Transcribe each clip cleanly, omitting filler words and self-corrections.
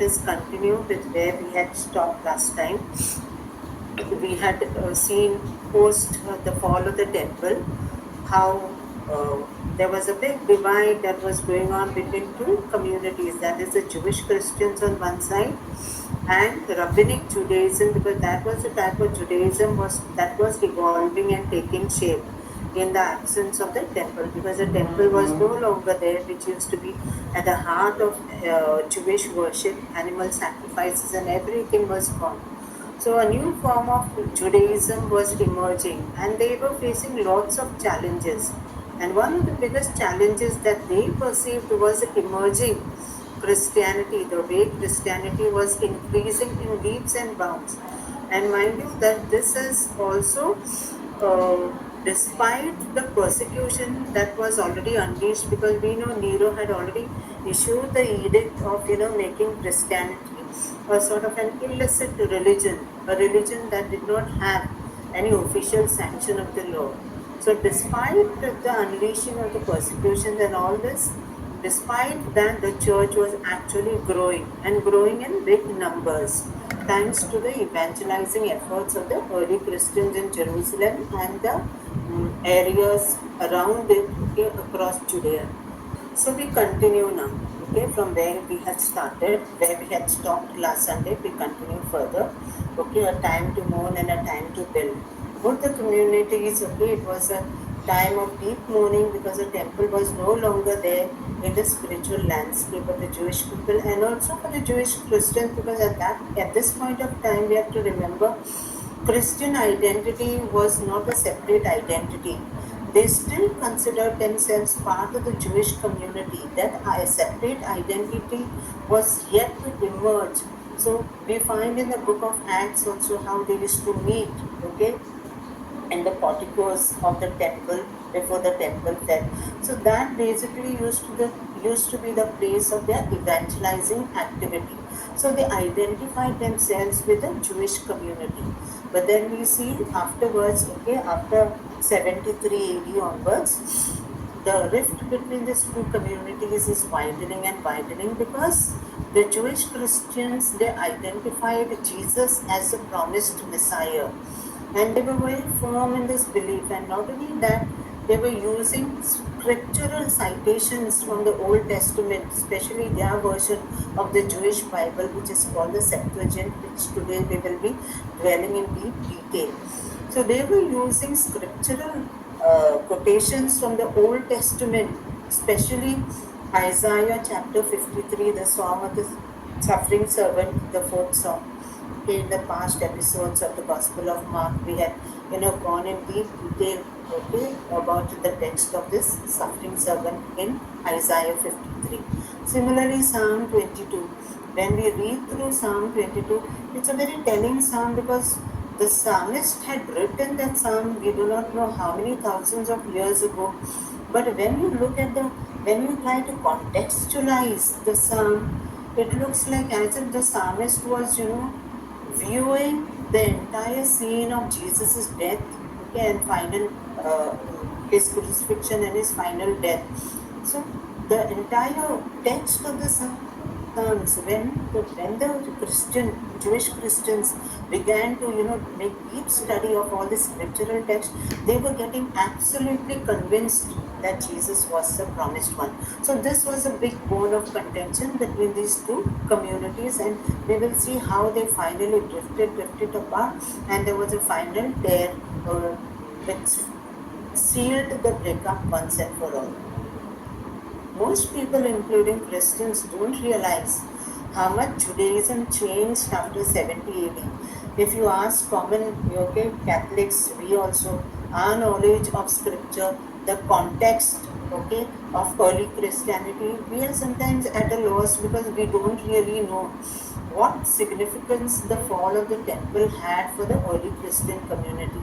let us continue with where we had stopped last time. We had seen post the fall of the temple how there was a big divide that was going on between two communities, that is the Jewish Christians on one side and Rabbinic Judaism, because that was the type of Judaism that was evolving and taking shape in the absence of the temple, because the temple was no longer there, which used to be at the heart of Jewish worship. Animal sacrifices and everything was gone. So a new form of Judaism was emerging, and they were facing lots of challenges. And one of the biggest challenges that they perceived was emerging Christianity, the way Christianity was increasing in leaps and bounds. And mind you that this is also despite the persecution that was already unleashed, because we know Nero had already issued the edict of making Christianity a sort of an illicit religion, a religion that did not have any official sanction of the law. So despite the unleashing of the persecutions and all this, despite that, the church was actually growing and growing in big numbers, thanks to the evangelizing efforts of the early Christians in Jerusalem and the areas around it, across Judea. So we continue now, from where we had started, where we had stopped last Sunday. We continue further, a time to mourn and a time to build. Both the communities, it was a time of deep mourning because the temple was no longer there in the spiritual landscape of the Jewish people, and also for the Jewish Christians, because at this point of time we have to remember Christian identity was not a separate identity. They still considered themselves part of the Jewish community. That a separate identity was yet to emerge. So we find in the book of Acts also how they used to meet, in the porticos of the temple before the temple fell. So that basically used to be the place of their evangelizing activity. So they identified themselves with the Jewish community. But then we see afterwards, after 73 AD onwards, the rift between these two communities is widening and widening, because the Jewish Christians, they identified Jesus as a promised Messiah. And they were very firm in this belief, and not only that, they were using scriptural citations from the Old Testament, especially their version of the Jewish Bible, which is called the Septuagint, which today we will be dwelling in deep detail. So they were using scriptural quotations from the Old Testament, especially Isaiah chapter 53, the Song of the Suffering Servant, the fourth song. In the past episodes of the Gospel of Mark, we had gone in deep detail about the text of this suffering servant in Isaiah 53. Similarly, Psalm 22. When we read through Psalm 22, it's a very telling psalm, because the psalmist had written that psalm, we do not know how many thousands of years ago. But when you try to contextualize the psalm, it looks like as if the psalmist was, viewing the entire scene of Jesus' death, and final his crucifixion and his final death. So the entire text of the Psalms, when the Jewish Christians began to make deep study of all this scriptural text, they were getting absolutely convinced that Jesus was the promised one. So this was a big bone of contention between these two communities, and we will see how they finally drifted apart, and there was a final tear which sealed the breakup once and for all. Most people, including Christians, don't realize how much Judaism changed after 70 AD. If you ask common Catholics, we also, our knowledge of scripture, the context of early Christianity, we are sometimes at a loss, because we don't really know what significance the fall of the temple had for the early Christian community.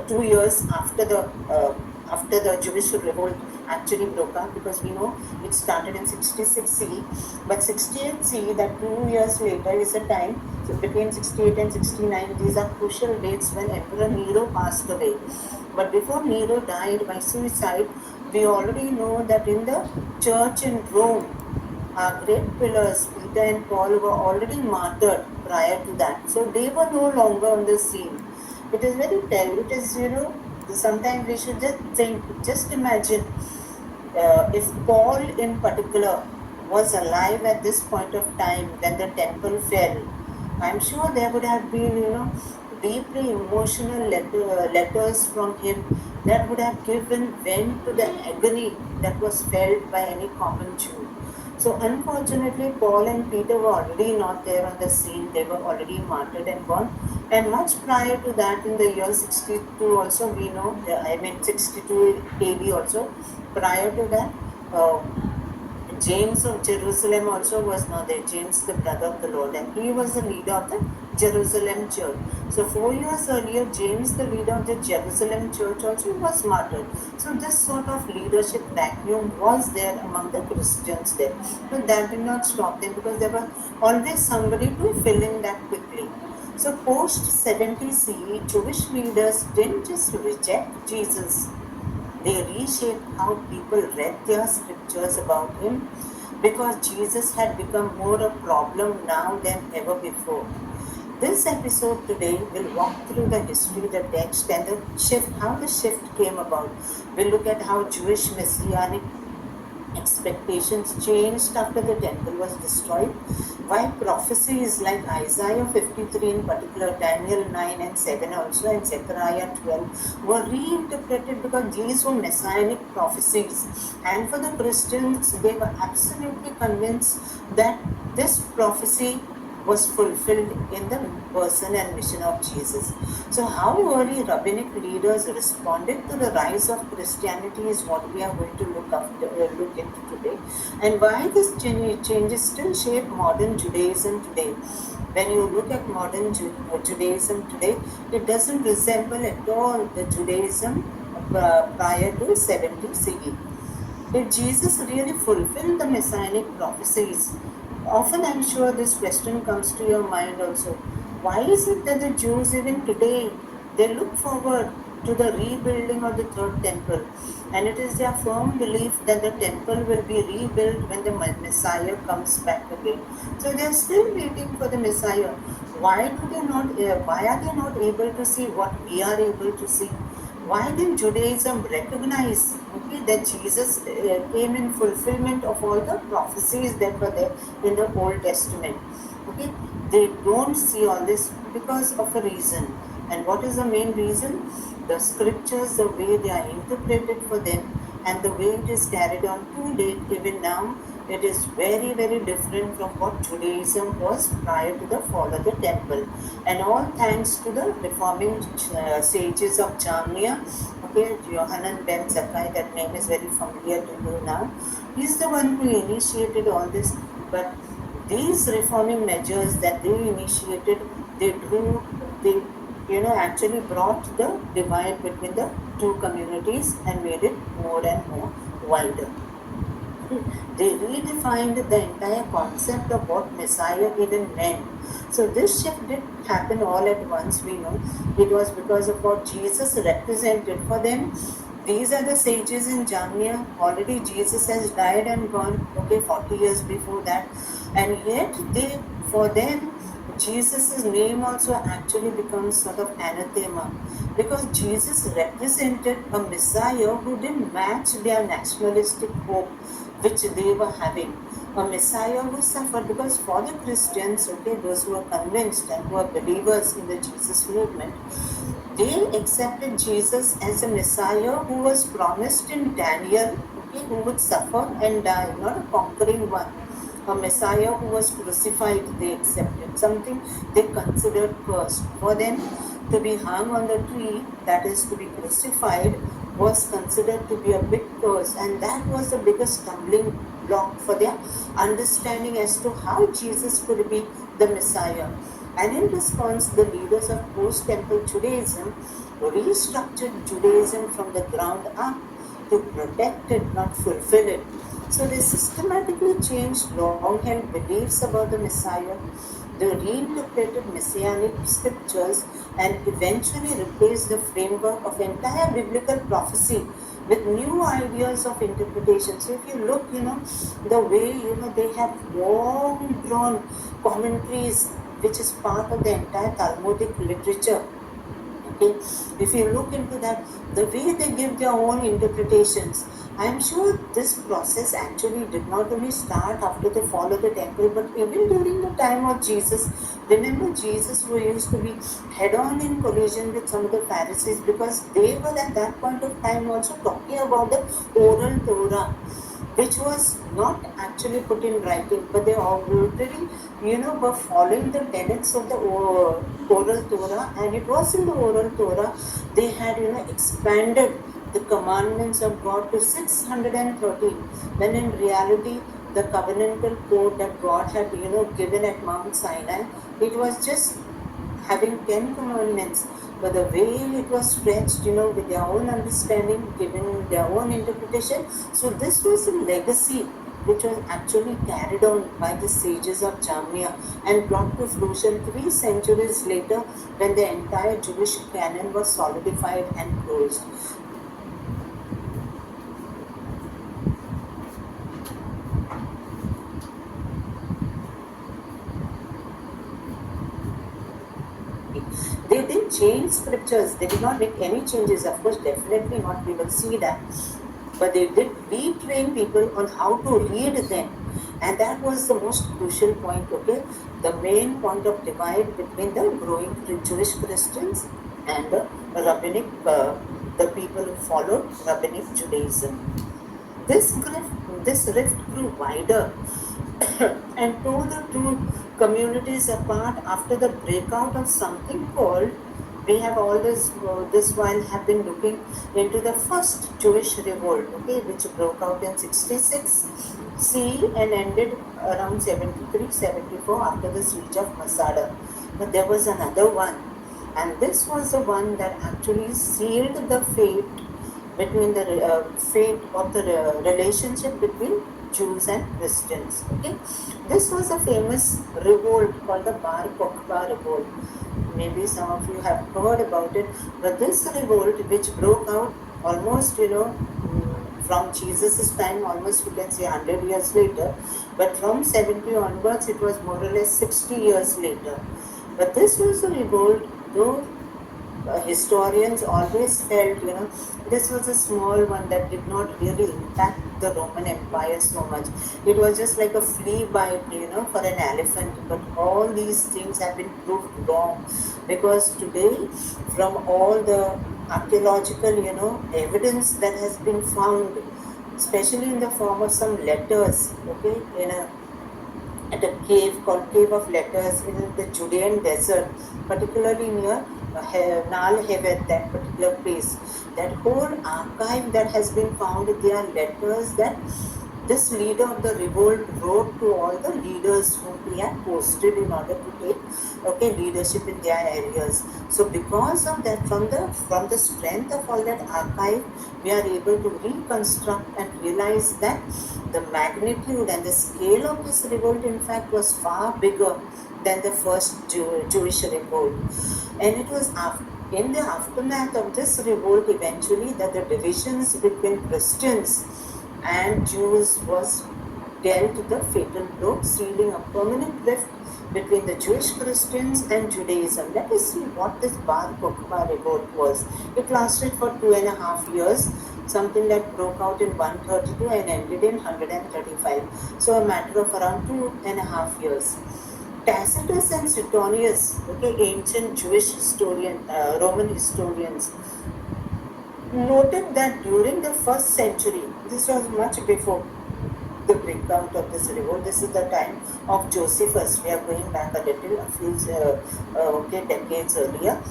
2 years after the Jewish revolt actually broke out, because we know it started in 66 CE, but 68 CE, that 2 years later, is a time, so between 68 and 69, these are crucial dates when Emperor Nero passed away. But before Nero died by suicide, we already know that in the church in Rome, our great pillars, Peter and Paul, were already martyred prior to that. So they were no longer on the scene. It is very tell. It is, sometimes we should just think, just imagine if Paul in particular was alive at this point of time when the temple fell, I'm sure there would have been, deeply emotional letters from him that would have given vent to the agony that was felt by any common Jew. So unfortunately, Paul and Peter were already not there on the scene. They were already martyred and gone. And much prior to that, in the year 62 also, we know, 62 AD also, prior to that, uh, James of Jerusalem also was not there. James, the brother of the Lord, and he was the leader of the Jerusalem church. So 4 years earlier, James, the leader of the Jerusalem church, also was martyred. So this sort of leadership vacuum was there among the Christians there. But that did not stop them because there was always somebody to fill in that quickly. So post 70 CE, Jewish leaders didn't just reject Jesus, they reshaped how people read their scriptures about him because Jesus had become more a problem now than ever before. This episode today will walk through the history, the text, and the shift, how the shift came about. We'll look at how Jewish messianic expectations changed after the temple was destroyed, why prophecies like Isaiah 53 in particular, Daniel 9 and 7 also, and Zechariah 12 were reinterpreted because these were messianic prophecies. And for the Christians, they were absolutely convinced that this prophecy was fulfilled in the person and mission of Jesus. So, how early rabbinic leaders responded to the rise of Christianity is what we are going to look into today, and why this changes still shape modern Judaism today. When you look at modern Judaism today, it doesn't resemble at all the Judaism prior to 70 CE. Did Jesus really fulfill the messianic prophecies? Often I'm sure this question comes to your mind also. Why is it that the Jews even today they look forward to the rebuilding of the third temple? And it is their firm belief that the temple will be rebuilt when the Messiah comes back again. So they are still waiting for the Messiah. Why are they not able to see what we are able to see? Why did Judaism recognize that Jesus came in fulfillment of all the prophecies that were there in the Old Testament? Okay, they don't see all this because of a reason. And what is the main reason? The scriptures, the way they are interpreted for them, and the way it is carried on to date, even now, it is very, very different from what Judaism was prior to the fall of the temple. And all thanks to the reforming sages of Jamnia, okay, Yohanan ben Zakkai, that name is very familiar to you now. He's the one who initiated all this. But these reforming measures that they initiated, they actually brought the divide between the two communities and made it more and more wider. They redefined the entire concept of what Messiah even meant. So this shift didn't happen all at once, we know. It was because of what Jesus represented for them. These are the sages in Jamnia. Already Jesus has died and gone, 40 years before that. And yet for them, Jesus' name also actually becomes sort of anathema because Jesus represented a Messiah who didn't match their nationalistic hope which they were having. A Messiah who suffered because for the Christians, those who are convinced and who are believers in the Jesus movement, they accepted Jesus as a Messiah who was promised in Daniel, who would suffer and die, not a conquering one. A Messiah who was crucified, they accepted. Something they considered cursed. For them to be hung on the tree, that is to be crucified, was considered to be a big curse, and that was the biggest stumbling block for their understanding as to how Jesus could be the Messiah. And in response, the leaders of post-temple Judaism restructured Judaism from the ground up to protect it, not fulfill it. So they systematically changed long-held beliefs about the Messiah. they reinterpreted messianic scriptures and eventually replaced the framework of entire biblical prophecy with new ideas of interpretation. So if you look, the way, they have long drawn commentaries, which is part of the entire Talmudic literature. Okay, if you look into that, the way they give their own interpretations, I'm sure this process actually did not only start after the fall of the temple, but even during the time of Jesus. Remember, Jesus who used to be head-on in collision with some of the Pharisees, because they were at that point of time also talking about the oral Torah, which was not actually put in writing, but they already, were following the tenets of the oral Torah, and it was in the oral Torah they had, expanded the commandments of God to 613, when in reality the covenantal code that God had, given at Mount Sinai, it was just having 10 commandments, but the way it was stretched, with their own understanding, given their own interpretation. So this was a legacy which was actually carried on by the sages of Jamnia and brought to fruition 3 centuries later, when the entire Jewish canon was solidified and closed. They didn't change scriptures, they did not make any changes, of course, definitely not, we will see that. But they did retrain people on how to read them. And that was the most crucial point, okay? The main point of divide between the growing Jewish Christians and the rabbinic, the people who followed rabbinic Judaism. This rift grew wider and tore the two communities apart after the breakout of something called, we have all this while have been looking into the first Jewish revolt, okay, which broke out in 66 CE and ended around 73-74 after the siege of Masada. But there was another one, and this was the one that actually sealed the fate of the relationship between Jews and Christians. Okay, this was a famous revolt called the Bar Kokhba revolt. Maybe some of you have heard about it, but this revolt, which broke out almost, from Jesus' time, almost we can say 100 years later, but from 70 onwards, it was more or less 60 years later. But this was a revolt, though historians always felt, this was a small one that did not really impact the Roman Empire so much. It was just like a flea bite, for an elephant. But all these things have been proved wrong, because today, from all the archaeological, evidence that has been found, especially in the form of some letters, okay, at a cave called Cave of Letters in the Judean desert, particularly near Nal Hevet, that particular place. That whole archive that has been found, there are letters that this leader of the revolt wrote to all the leaders whom he had posted in order to take leadership in their areas. So because of that, from the strength of all that archive, we are able to reconstruct and realize that the magnitude and the scale of this revolt, in fact, was far bigger than the first Jewish revolt. And it was in the aftermath of this revolt, eventually, that the divisions between Christians and Jews was dealt the fatal blow, sealing a permanent rift between the Jewish Christians and Judaism. Let us see what this Bar Kokhba revolt was. It lasted for 2.5 years, something that broke out in 132 and ended in 135. So a matter of around 2.5 years. Tacitus and Suetonius, ancient Jewish Roman historians, noted that during the first century, this was much before the breakout of this revolt. This is the time of Josephus. We are going back a little, a few decades earlier.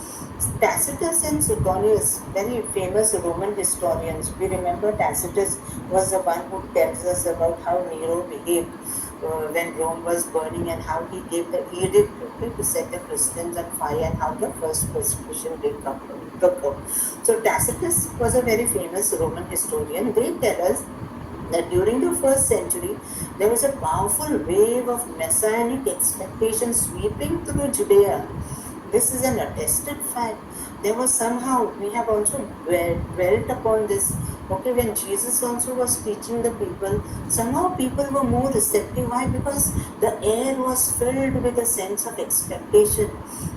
Tacitus and Suetonius, very famous Roman historians. We remember Tacitus was the one who tells us about how Nero behaved when Rome was burning, and how he gave the edict to set the Christians on fire, and how the first persecution took up. So Tacitus was a very famous Roman historian. They tell us that during the first century, there was a powerful wave of messianic expectation sweeping through Judea. This is an attested fact. There was somehow, we have also dwelt upon this. Okay, when Jesus also was teaching the people, somehow people were more receptive. Why? Because the air was filled with a sense of expectation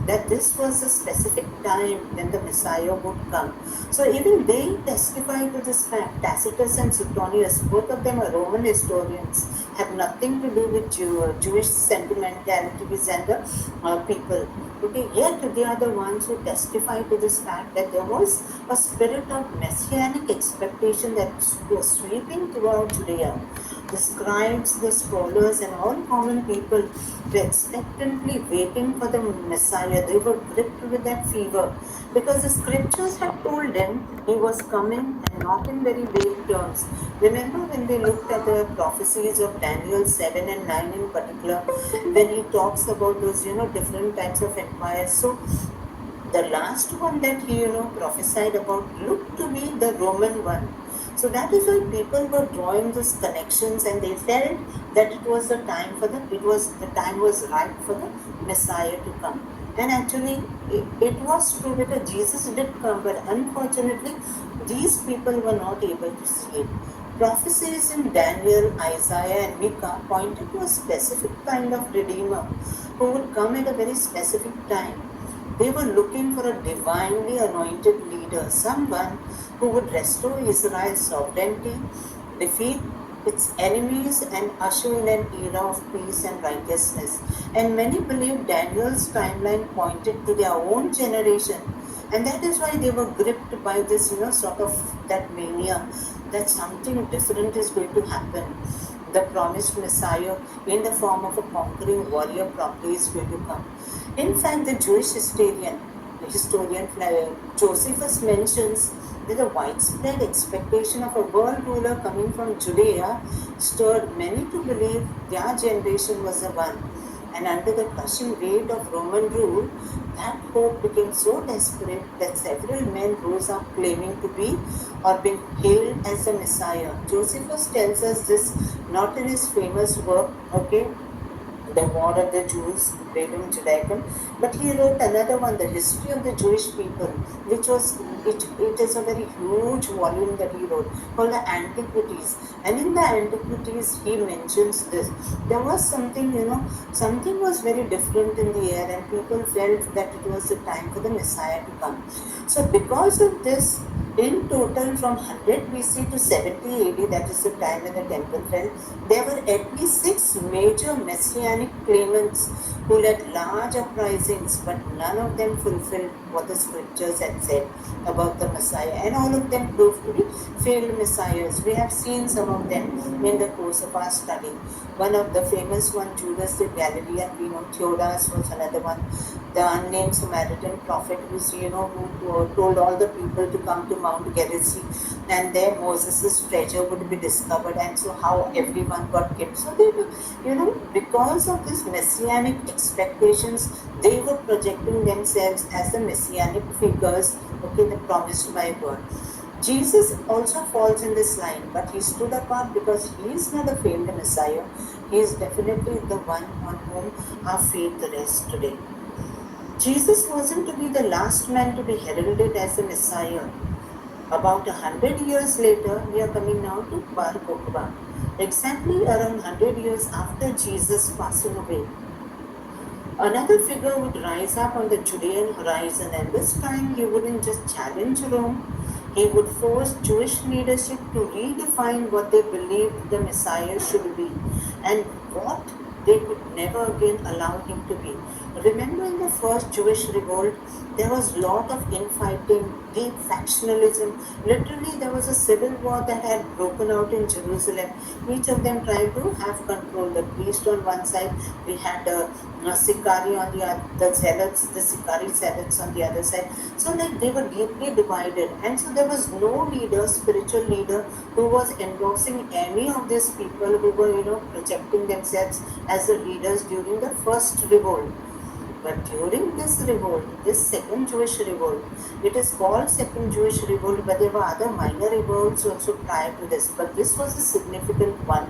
that this was a specific time when the Messiah would come. So even they testify to this fact. Tacitus and Suetonius, both of them are Roman historians, have nothing to do with Jewish sentimentalities and the people. Okay, yet they are the ones who testify to this fact that there was a spirit of messianic expectation that was sweeping throughout Judea. The scribes, the scholars, and all common people were expectantly waiting for the Messiah. They were gripped with that fever because the scriptures had told them he was coming and not in very vague terms. Remember when they looked at the prophecies of Daniel 7 and 9 in particular, when he talks about those, different types of empires. So the last one that he, prophesied about looked to be the Roman one. So that is why people were drawing these connections and they felt that it was the time for the time was right for the Messiah to come. And actually, it was true because Jesus did come, but unfortunately, these people were not able to see it. Prophecies in Daniel, Isaiah, and Micah pointed to a specific kind of Redeemer who would come at a very specific time. They were looking for a divinely anointed leader, someone who would restore Israel's sovereignty, defeat its enemies, and usher in an era of peace and righteousness. And many believe Daniel's timeline pointed to their own generation. And that is why they were gripped by this, sort of that mania that something different is going to happen. The promised Messiah in the form of a conquering warrior probably is going to come. In fact, the Jewish historian Josephus mentions that the widespread expectation of a world ruler coming from Judea stirred many to believe their generation was the one. And under the crushing weight of Roman rule, that hope became so desperate that several men rose up claiming to be or being hailed as the Messiah. Josephus tells us this not in his famous work, okay, The War of the Jews, Rerum Judaicum, but he wrote another one, The History of the Jewish People, it is a very huge volume that he wrote called the Antiquities. And in the Antiquities, he mentions this. There was something, something was very different in the air, and people felt that it was the time for the Messiah to come. So because of this, in total, from 100 BC to 70 AD, that is the time when the temple fell, there were at least 6 major messianic claimants who led large uprisings, but none of them fulfilled what the scriptures had said about the Messiah. And all of them proved to be failed messiahs. We have seen some of them in the course of our study. One of the famous one, Judas the Galilean, we know Theudas was another one. The unnamed Samaritan prophet who told all the people to come to Mount Gerizim, and there Moses' treasure would be discovered, and so how everyone got kept. So they were, because of these messianic expectations, they were projecting themselves as the messianic figures, okay, the promised by God. Jesus also falls in this line, but he stood apart because he is not a failed Messiah. He is definitely the one on whom our faith rests today. Jesus wasn't to be the last man to be heralded as the Messiah. About 100 years later, we are coming now to Bar Kokhba, exactly around 100 years after Jesus passing away. Another figure would rise up on the Judean horizon, and this time he wouldn't just challenge Rome, he would force Jewish leadership to redefine what they believed the Messiah should be and what they could never again allow him to be. Remember in the first Jewish revolt, there was a lot of infighting, deep factionalism. Literally, there was a civil war that had broken out in Jerusalem. Each of them trying to have control. The priest on one side, we had the Sicarii on the other, the Sicarii zealots on the other side. So like they were deeply divided, and so there was no leader, spiritual leader, who was endorsing any of these people who were projecting themselves as the leaders during the first revolt. But during this revolt, this second Jewish revolt, it is called second Jewish revolt, but there were other minor revolts also prior to this. But this was a significant one,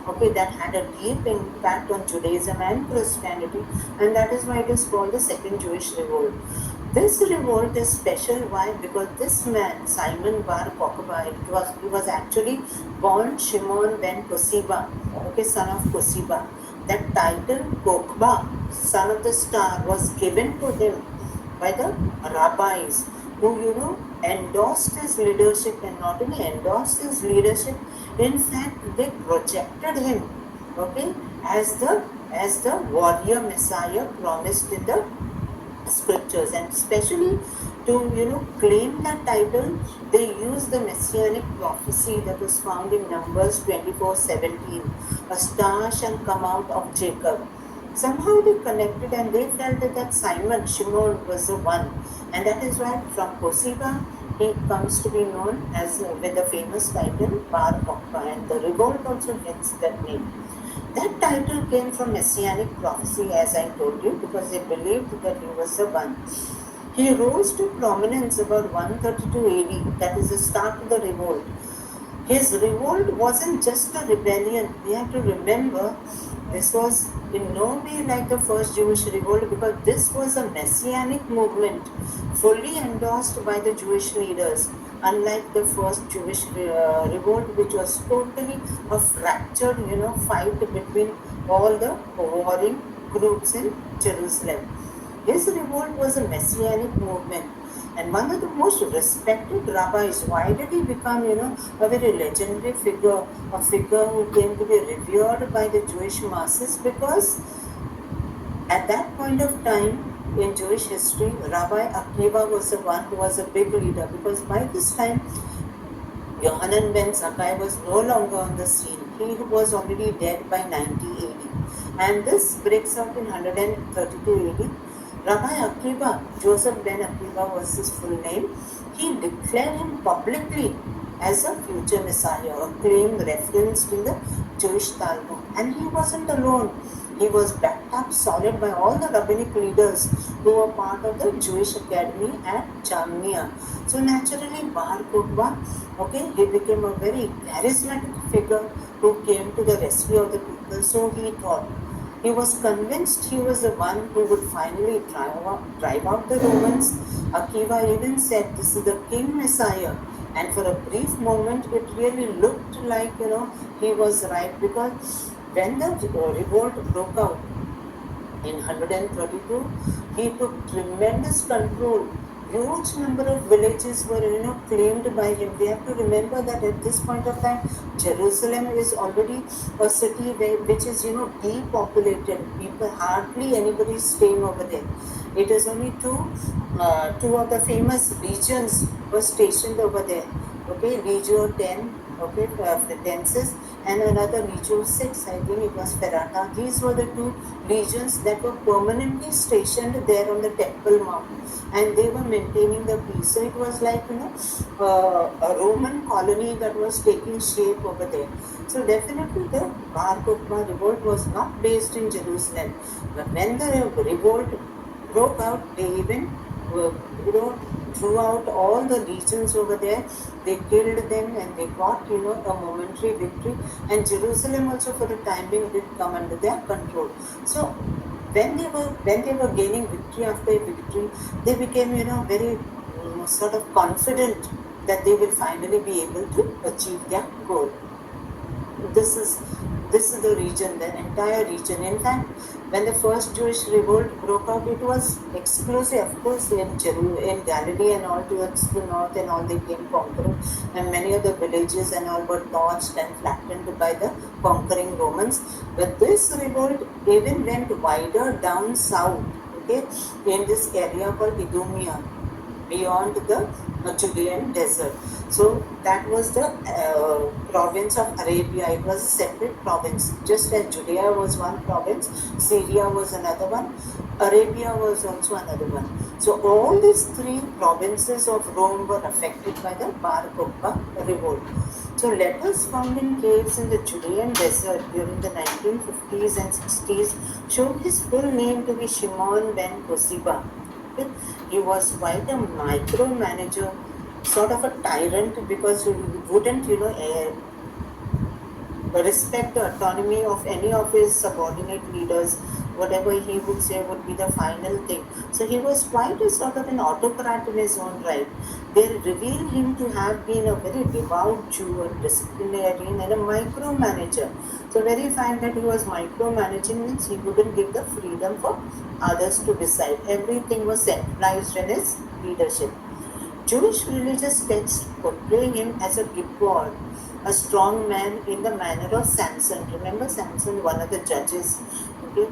okay, that had a deep impact on Judaism and Christianity, and that is why it is called the second Jewish revolt. This revolt is special. Why? Because this man, Simon Bar Kokhba, he was actually born Shimon ben Kosiba, okay, son of Kosiba. That title, Kokhba, son of the star, was given to him by the rabbis who, endorsed his leadership, and not only endorsed his leadership, in fact, they projected him, okay, as the warrior Messiah promised in the scriptures. And especially to claim that title, they use the messianic prophecy that was found in Numbers 24:17. A star shall come out of Jacob. Somehow they connected, and they felt that Simon Shimon was the one, and that is why from Kosiba he comes to be known as with the famous title Bar Kokhba, and the revolt also gets that name. That title came from messianic prophecy, as I told you, because they believed that he was the one. He rose to prominence about 132 AD, that is the start of the revolt. His revolt wasn't just a rebellion. We have to remember this was in no way like the first Jewish revolt, because this was a messianic movement fully endorsed by the Jewish leaders, unlike the first Jewish revolt, which was totally a fractured fight between all the warring groups in Jerusalem. His revolt was a messianic movement, and one of the most respected rabbis. Why did he become, a very legendary figure, a figure who came to be revered by the Jewish masses? Because at that point of time in Jewish history, Rabbi Akiva was the one who was a big leader, because by this time, Yohanan ben Zakkai was no longer on the scene. He was already dead by 90 AD. And this breaks out in 132 AD. Rabbi Akiva, Joseph ben Akiva was his full name. He declared him publicly as a future Messiah, a claim referenced in the Jewish Talmud. And he wasn't alone. He was backed up solid by all the rabbinic leaders who were part of the Jewish Academy at Jamnia. So naturally, Bar Kokhba, okay, he became a very charismatic figure who came to the rescue of the people. So he thought. He was convinced he was the one who would finally drive out the Romans. Akiva even said, "This is the King Messiah." And for a brief moment, it really looked like, he was right, because when the revolt broke out in 132, he took tremendous control. Huge number of villages were claimed by him. We have to remember that at this point of time, Jerusalem is already a city which is depopulated. People, hardly anybody is staying over there. It is only two of the famous legions were stationed over there. Okay, Legio 10, okay, Fretensis, and another Legio 6, I think it was Ferrata. These were the two legions that were permanently stationed there on the Temple Mount, and they were maintaining the peace. So it was like, a Roman colony that was taking shape over there. So definitely the Bar Kokhba revolt was not based in Jerusalem. But when the revolt broke out, they even threw out all the legions over there. They killed them, and they got a momentary victory. And Jerusalem also for the time being did come under their control. So when they were gaining victory after victory, they became very sort of confident that they will finally be able to achieve their goal. This is the region, the entire region. In fact, when the first Jewish revolt broke out, it was exclusive, of course, in Galilee and all towards the north, and all they came conquering, and many of the villages and all were torched and flattened by the conquering Romans. But this revolt even went wider down south, okay, in this area called Idumea, beyond the Judean desert. So that was the province of Arabia. It was a separate province, just as Judea was one province, Syria was another one, Arabia was also another one. So all these three provinces of Rome were affected by the Bar Kokhba revolt. So letters found in caves in the Judean desert during the 1950s and 60s show his full name to be Shimon ben Kosiba. Okay? He was quite a micromanager, sort of a tyrant, because he wouldn't, respect the autonomy of any of his subordinate leaders. Whatever he would say would be the final thing. So he was quite a sort of an autocrat in his own right. They reveal him to have been a very devout Jew, a disciplinarian, and a micromanager. So very fact that he was micromanaging means he wouldn't give the freedom for others to decide. Everything was centralized in his leadership. Jewish religious texts portray him as a gibbor, a strong man in the manner of Samson. Remember Samson, one of the judges, okay,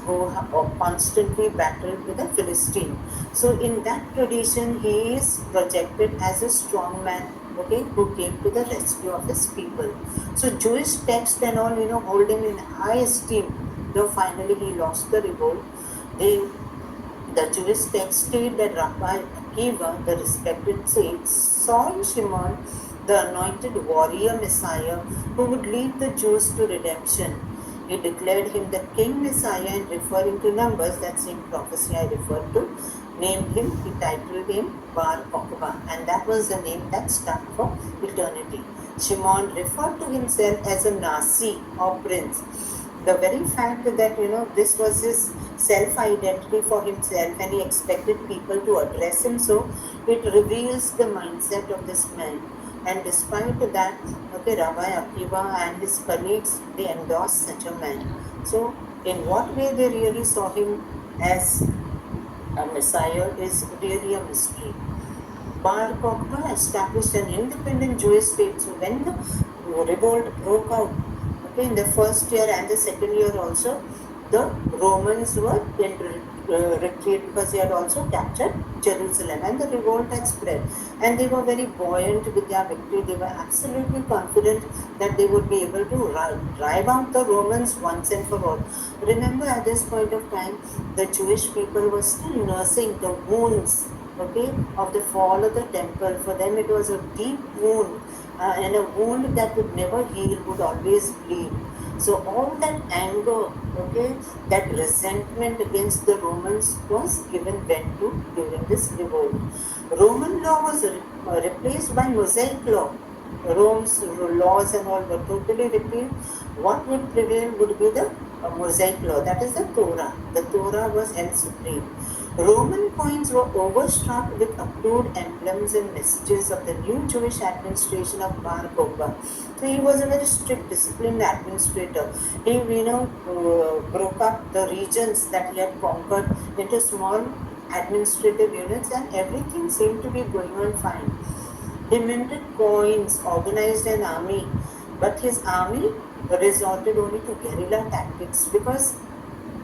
who constantly battled with the Philistine. So in that tradition, he is projected as a strong man, okay, who came to the rescue of his people. So Jewish texts and all, hold him in high esteem. Though finally he lost the revolt, they the Jewish text state that Rabbi Akiva, the respected sage, saw in Shimon the anointed warrior Messiah who would lead the Jews to redemption. He declared him the King Messiah, and referring to Numbers, that same prophecy I referred to, named him, he titled him Bar Kokhba, and that was the name that stuck for eternity. Shimon referred to himself as a Nasi or prince. The very fact that this was his self-identity for himself, and he expected people to address him so, it reveals the mindset of this man. And despite that, okay, Rabbi Akiva and his colleagues, they endorsed such a man. So in what way they really saw him as a messiah is really a mystery. Bar Kokhba established an independent Jewish state. So when the revolt broke out, okay, in the first year and the second year also, the Romans were in retreat because they had also captured Jerusalem, and the revolt had spread. And they were very buoyant with their victory. They were absolutely confident that they would be able to drive out the Romans once and for all. Remember, at this point of time, the Jewish people were still nursing the wounds, okay, of the fall of the temple. For them, it was a deep wound, and a wound that would never heal, would always bleed. So all that anger, okay, that resentment against the Romans was given vent to during this revolt. Roman law was replaced by Mosaic law. Rome's laws and all were totally repealed. What would prevail would be the Mosaic law, that is the Torah. The Torah was held supreme. Roman coins were overstruck with approved emblems and messages of the new Jewish administration of Bar Kokhba. So he was a very strict, disciplined administrator. He, broke up the regions that he had conquered into small administrative units, and everything seemed to be going on fine. He minted coins, organized an army, but his army resorted only to guerrilla tactics, because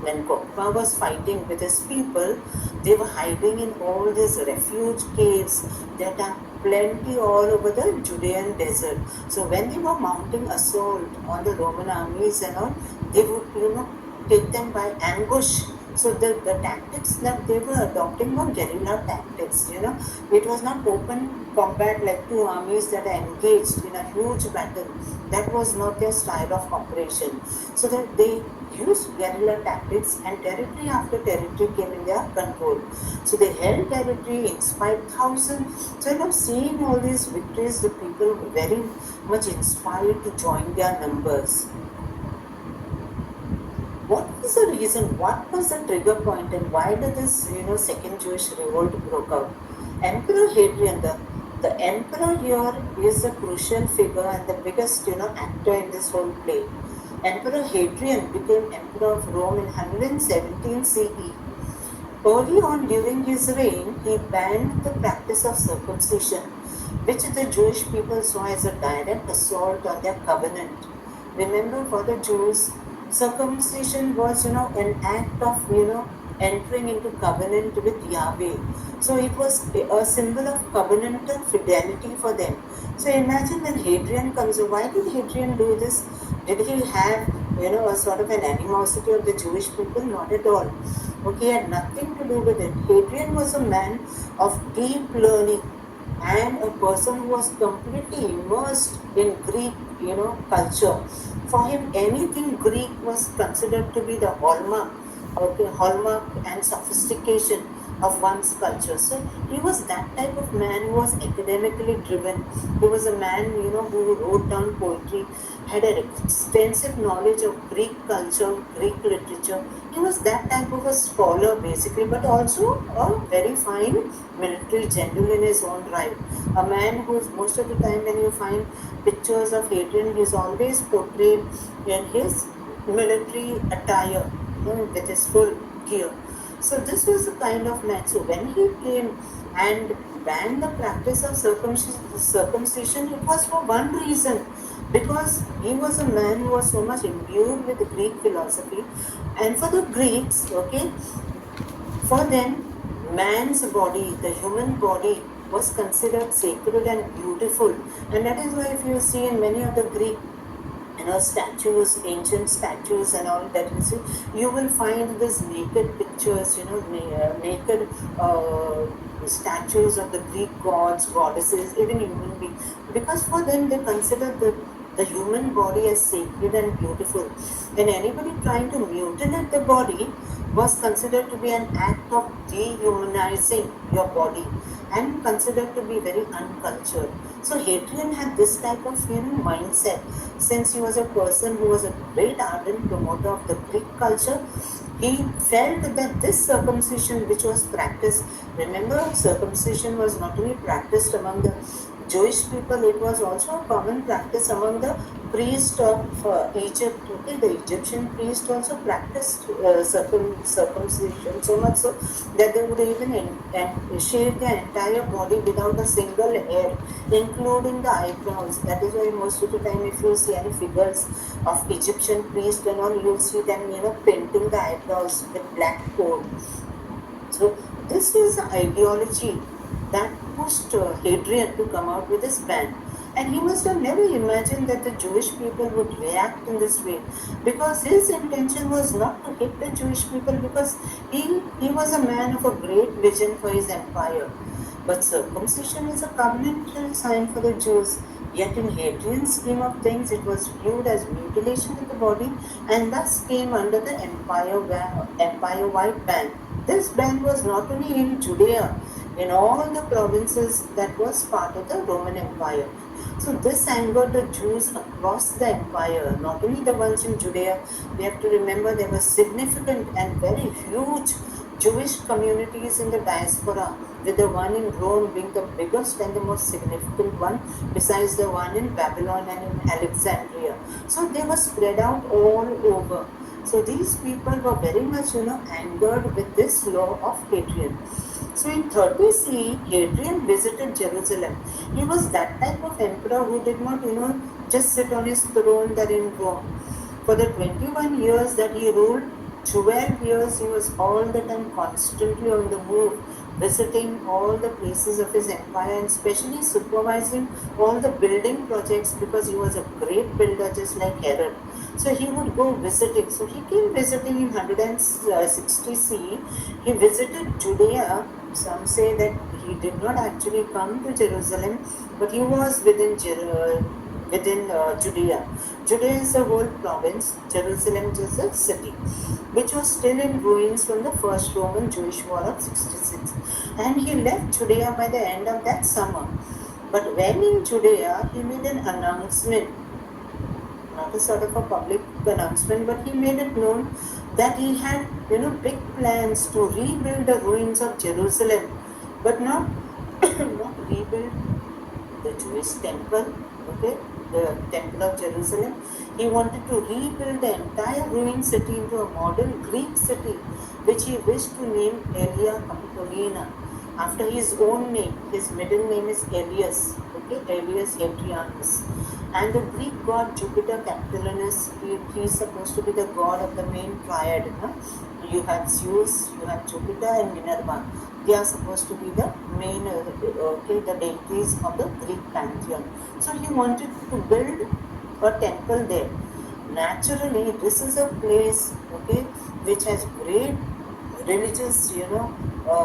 when Kokhba was fighting with his people, they were hiding in all these refuge caves that are plenty all over the Judean desert. So when they were mounting assault on the Roman armies and all, they would, take them by ambush. So the tactics that they were adopting were guerrilla tactics, It was not open combat like two armies that are engaged in a huge battle. That was not their style of operation. So that they used guerrilla tactics, and territory after territory came in their control. So they held territory, inspired thousands. So seeing all these victories, the people were very much inspired to join their numbers. What was the reason? What was the trigger point, and why did this, second Jewish revolt broke out? Emperor Hadrian, the emperor here is a crucial figure and the biggest, actor in this whole play. Emperor Hadrian became emperor of Rome in 117 CE. Early on during his reign, he banned the practice of circumcision, which the Jewish people saw as a direct assault on their covenant. Remember, for the Jews, circumcision was, an act of, entering into covenant with Yahweh. So it was a symbol of covenantal fidelity for them. So imagine when Hadrian comes. Why did Hadrian do this? Did he have, a sort of an animosity of the Jewish people? Not at all. Okay, had nothing to do with it. Hadrian was a man of deep learning and a person who was completely immersed in Greek, culture. For him, anything Greek was considered to be the hallmark, okay, hallmark and sophistication of one's culture. So he was that type of man who was academically driven. He was a man, who wrote down poetry, had an extensive knowledge of Greek culture, Greek literature. He was that type of a scholar basically, but also a very fine military general in his own right. A man who's most of the time when you find pictures of Hadrian, he's always portrayed in his military attire, with his full gear. So this was the kind of man. So when he came and banned the practice of circumcision, it was for one reason, because he was a man who was so much imbued with the Greek philosophy. And for the Greeks, okay, for them, man's body, the human body, was considered sacred and beautiful. And that is why if you see in many of the Greek, statues, ancient statues and all that you see, you will find these naked pictures, naked statues of the Greek gods, goddesses, even human beings. Because for them, they consider the human body as sacred and beautiful. And anybody trying to mutilate the body was considered to be an act of dehumanizing your body and considered to be very uncultured. So Hadrian had this type of mindset, since he was a person who was a great ardent promoter of the Greek culture. He felt that this circumcision which was practiced, remember, circumcision was not only practiced among the Jewish people, it was also a common practice among the priests of Egypt. Okay, the Egyptian priest also practiced circumcision, so much so that they would even shave their entire body without a single hair, including the eyebrows. That is why most of the time, if you see any figures of Egyptian priests and all, you'll see them, painting the eyebrows with black coat. So this is the ideology that pushed Hadrian to come out with this ban. And he must have never imagined that the Jewish people would react in this way, because his intention was not to hit the Jewish people, because he was a man of a great vision for his empire. But circumcision is a covenantal sign for the Jews. Yet in Hadrian's scheme of things, it was viewed as mutilation of the body and thus came under the empire-wide ban. This ban was not only in Judea, in all the provinces that was part of the Roman Empire. So this angered the Jews across the empire, not only the ones in Judea. We have to remember there were significant and very huge Jewish communities in the diaspora, with the one in Rome being the biggest and the most significant one, besides the one in Babylon and in Alexandria. So they were spread out all over. So these people were very much, angered with this law of Hadrian. So in 30 CE, Hadrian visited Jerusalem. He was that type of emperor who did not, just sit on his throne there in Rome. For the 21 years that he ruled, 12 years he was all the time constantly on the move, visiting all the places of his empire and especially supervising all the building projects, because he was a great builder just like Herod. So he would go visiting. So he came visiting in 160 CE. He visited Judea. Some say that he did not actually come to Jerusalem, but he was within Judea. Judea is a whole province. Jerusalem is a city, which was still in ruins from the first Roman Jewish War of 66. And he left Judea by the end of that summer. But when in Judea, he made an announcement, not a sort of a public announcement, but he made it known that he had, big plans to rebuild the ruins of Jerusalem, but not, not rebuild the Jewish temple, okay, the temple of Jerusalem. He wanted to rebuild the entire ruined city into a modern Greek city, which he wished to name Aelia Capitolina, after his own name. His middle name is Aelius, okay, Aelius Hadrianus. And the Greek god Jupiter Capitolinus, he's supposed to be the god of the main triad. You have Zeus, you have Jupiter, and Minerva. They are supposed to be the main, the deities of the Greek pantheon. So he wanted to build a temple there. Naturally, this is a place, which has great religious,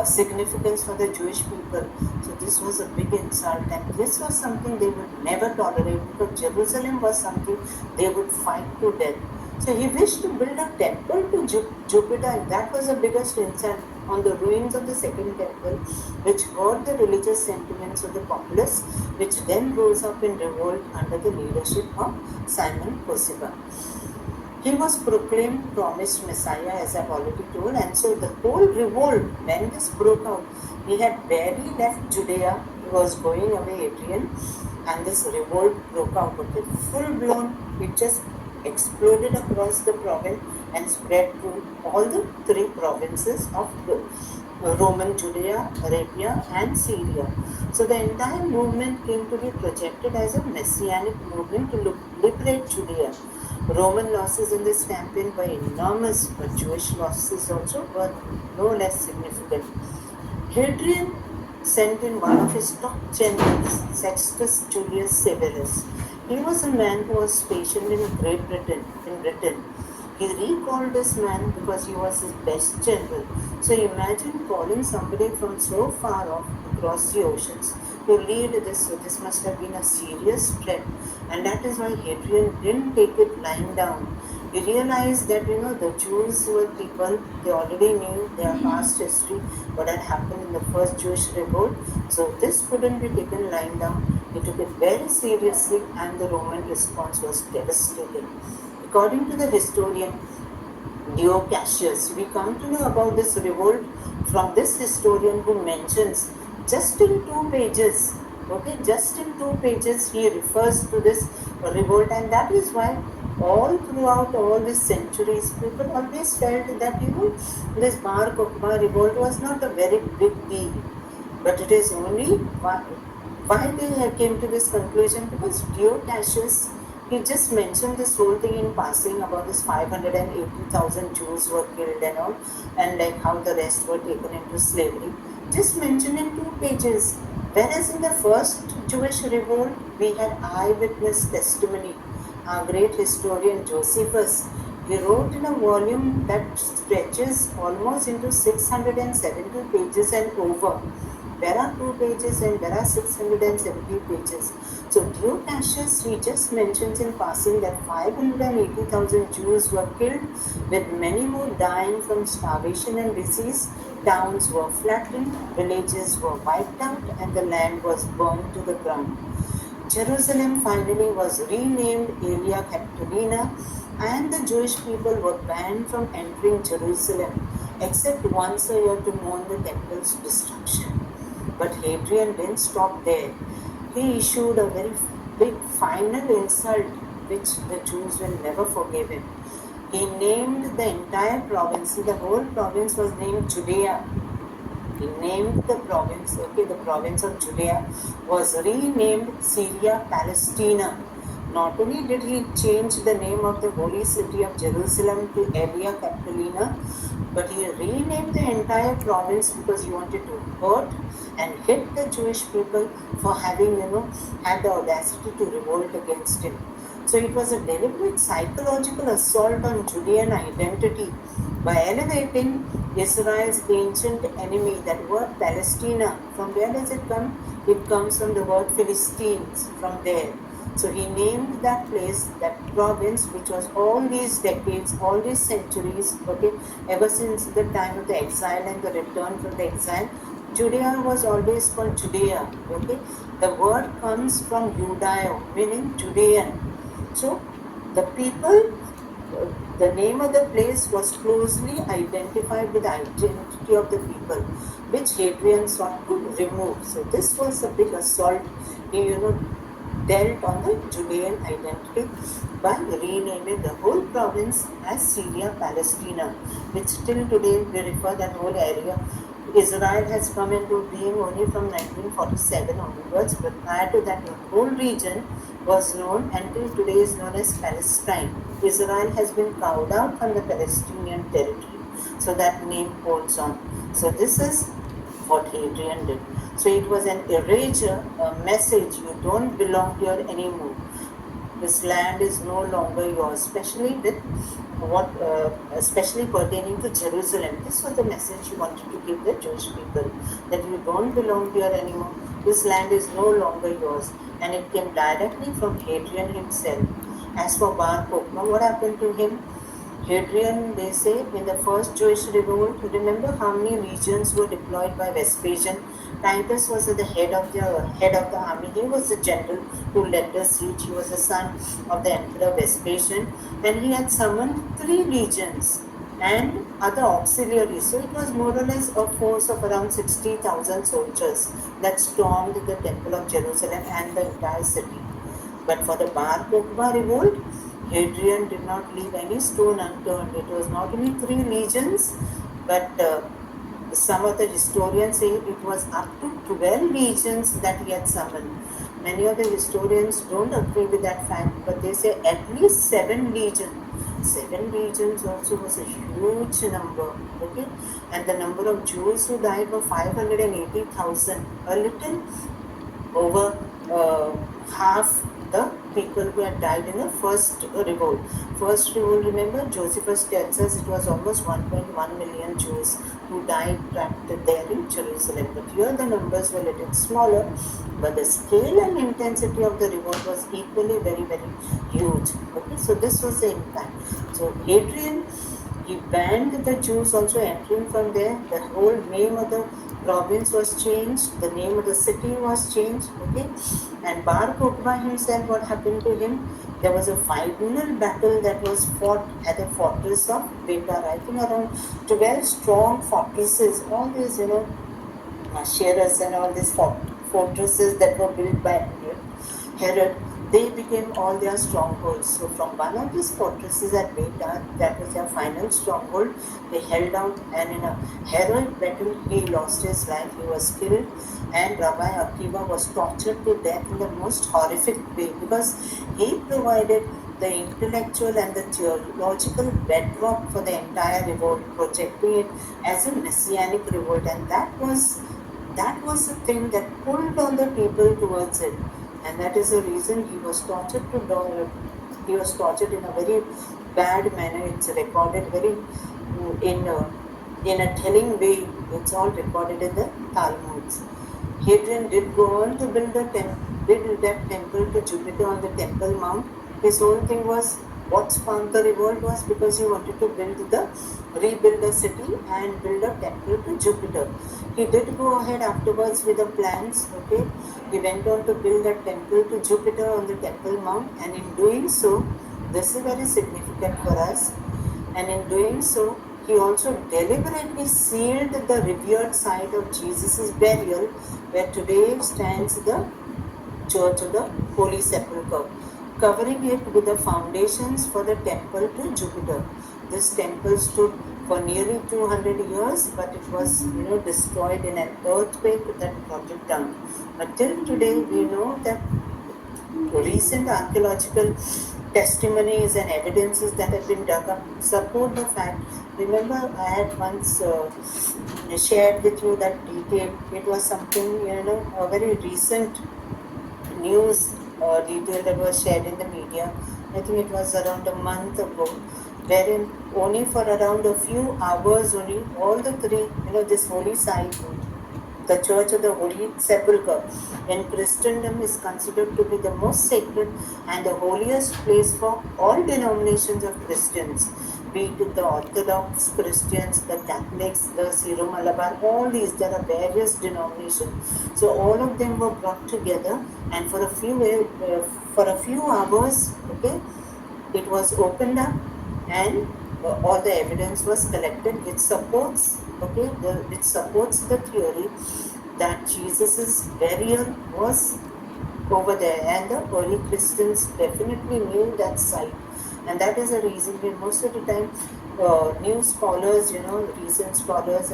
significance for the Jewish people. So this was a big insult, and this was something they would never tolerate, because Jerusalem was something they would fight to death. So he wished to build a temple to Jupiter, and that was the biggest insult on the ruins of the second temple, which hurt the religious sentiments of the populace, which then rose up in revolt under the leadership of Simon Kossipa. He was proclaimed promised Messiah, as I've already told, and so the whole revolt, when this broke out, he had barely left Judea, he was going away Adrian, and this revolt broke out. Full blown, it just exploded across the province and spread to all the three provinces of the Roman Judea, Arabia, and Syria. So the entire movement came to be projected as a messianic movement to liberate Judea. Roman losses in this campaign were enormous, but Jewish losses also were no less significant. Hadrian sent in one of his top generals, Sextus Julius Severus. He was a man who was stationed in Great Britain, He recalled this man because he was his best general. So imagine calling somebody from so far off across the oceans to lead this. So this must have been a serious threat, and that is why Hadrian didn't take it lying down. He realized that the Jews were people, they already knew their past history, what had happened in the first Jewish revolt. So this couldn't be taken lying down. He took it very seriously, and the Roman response was devastating. According to the historian Dio Cassius, we come to know about this revolt from this historian, who mentions just in 2 pages, he refers to this revolt, and that is why all throughout all these centuries, people always felt that this Bar Kokhba revolt was not a very big deal. But it is only why they came to this conclusion, because Dio Cassius, he just mentioned this whole thing in passing about this 580,000 Jews were killed and all, and like how the rest were taken into slavery. Just mentioned in 2 pages. Whereas in the first Jewish revolt, we had eyewitness testimony. Our great historian Josephus, he wrote in a volume that stretches almost into 670 pages and over. There are 2 pages and there are 670 pages. So Dio Cassius, he just mentions in passing that 580,000 Jews were killed, with many more dying from starvation and disease. Towns were flattened, villages were wiped out, and the land was burned to the ground. Jerusalem finally was renamed Aelia Capitolina, and the Jewish people were banned from entering Jerusalem, except once a year to mourn the temple's destruction. But Hadrian didn't stop there. He issued a very big final insult, which the Jews will never forgive him. He named the entire province, the whole province was named Judea. He named the province, the province of Judea was renamed Syria Palestina. Not only did he change the name of the holy city of Jerusalem to Aelia Capitolina, but he renamed the entire province because he wanted to hurt and hit the Jewish people for having, had the audacity to revolt against him. So it was a deliberate psychological assault on Judean identity by elevating Israel's ancient enemy. That word Palestina, from where does it come? It comes from the word Philistines, from there. So he named that place, that province, which was all these decades, all these centuries, ever since the time of the exile and the return from the exile, Judea was always called Judea. The word comes from Judeo, meaning Judean. So the people, the name of the place was closely identified with the identity of the people, which Hadrian sought to remove. So this was a big assault. He, dealt on the Judean identity by renaming the whole province as Syria Palestina, which till today we refer that whole area. Israel has come into being only from 1947 onwards, but prior to that, the whole region was known until today is known as Palestine. Israel has been carved out from the Palestinian territory. So that name holds on. So this is what Hadrian did. So it was an erasure, a message, you don't belong here anymore. This land is no longer yours, especially pertaining to Jerusalem. This was the message he wanted to give the Jewish people, that you don't belong here anymore. This land is no longer yours, and it came directly from Hadrian himself. As for Bar Kokhba, what happened to him? Hadrian, they say, in the first Jewish revolt, remember how many legions were deployed by Vespasian? Titus was at the head of the army. He was the general who led the siege. He was the son of the Emperor Vespasian, and he had summoned 3 legions and other auxiliaries. So it was more or less a force of around 60,000 soldiers that stormed the Temple of Jerusalem and the entire city. But for the Bar Kokhba revolt, Hadrian did not leave any stone unturned. It was not only 3 legions, but some of the historians say it was up to 12 legions that he had summoned. Many of the historians don't agree with that fact, but they say at least 7 legions. 7 legions also was a huge number, okay? And the number of Jews who died were 580,000, a little over half the people who had died in the first revolt. First revolt, remember, Josephus tells us it was almost 1.1 million Jews who died trapped there in Jerusalem. But here the numbers were a little smaller, but the scale and intensity of the revolt was equally very, very huge. Okay, so this was the impact. So Hadrian, he banned the Jews also entering from there. The whole name of the province was changed, the name of the city was changed, okay? And Bar Kokhba himself, what happened to him? There was a final battle that was fought at the fortress of Betar. I think around 12 strong fortresses, all these, Shearers and all these fortresses that were built by Herod, they became all their strongholds. So from one of these fortresses at Betar, that was their final stronghold, they held out, and in a heroic battle, he lost his life, he was killed, and Rabbi Akiva was tortured to death in the most horrific way, because he provided the intellectual and the theological bedrock for the entire revolt, projecting it as a messianic revolt, and that was the thing that pulled on the people towards it. And that is the reason he was tortured to death. He was tortured in a very bad manner. It's recorded very in a telling way. It's all recorded in the Talmuds. Hadrian did go on to build that temple to Jupiter on the Temple Mount. His whole thing was, what sparked the revolt was because he wanted to rebuild the city and build a temple to Jupiter. He did go ahead afterwards with the plans, okay? He went on to build a temple to Jupiter on the Temple Mount, and in doing so, this is very significant for us, and in doing so, he also deliberately sealed the revered site of Jesus' burial, where today stands the Church of the Holy Sepulchre, covering it with the foundations for the temple to Jupiter. This temple stood for nearly 200 years, but it was destroyed in an earthquake that brought it down. But till today, we know that recent archaeological testimonies and evidences that have been dug up support the fact. Remember, I had once shared with you that detail. It was something, a very recent news detail that was shared in the media. I think it was around a month ago, wherein only for around a few hours only, all the three, this holy site, the Church of the Holy Sepulchre in Christendom is considered to be the most sacred and the holiest place for all denominations of Christians, be it the Orthodox Christians, the Catholics, the Syro-Malabar, all these, there are various denominations. So all of them were brought together, and for a few hours, okay, it was opened up, and all the evidence was collected, which supports the theory that Jesus' burial was over there, and the early Christians definitely knew that site. And that is the reason we most of the time new scholars, recent scholars,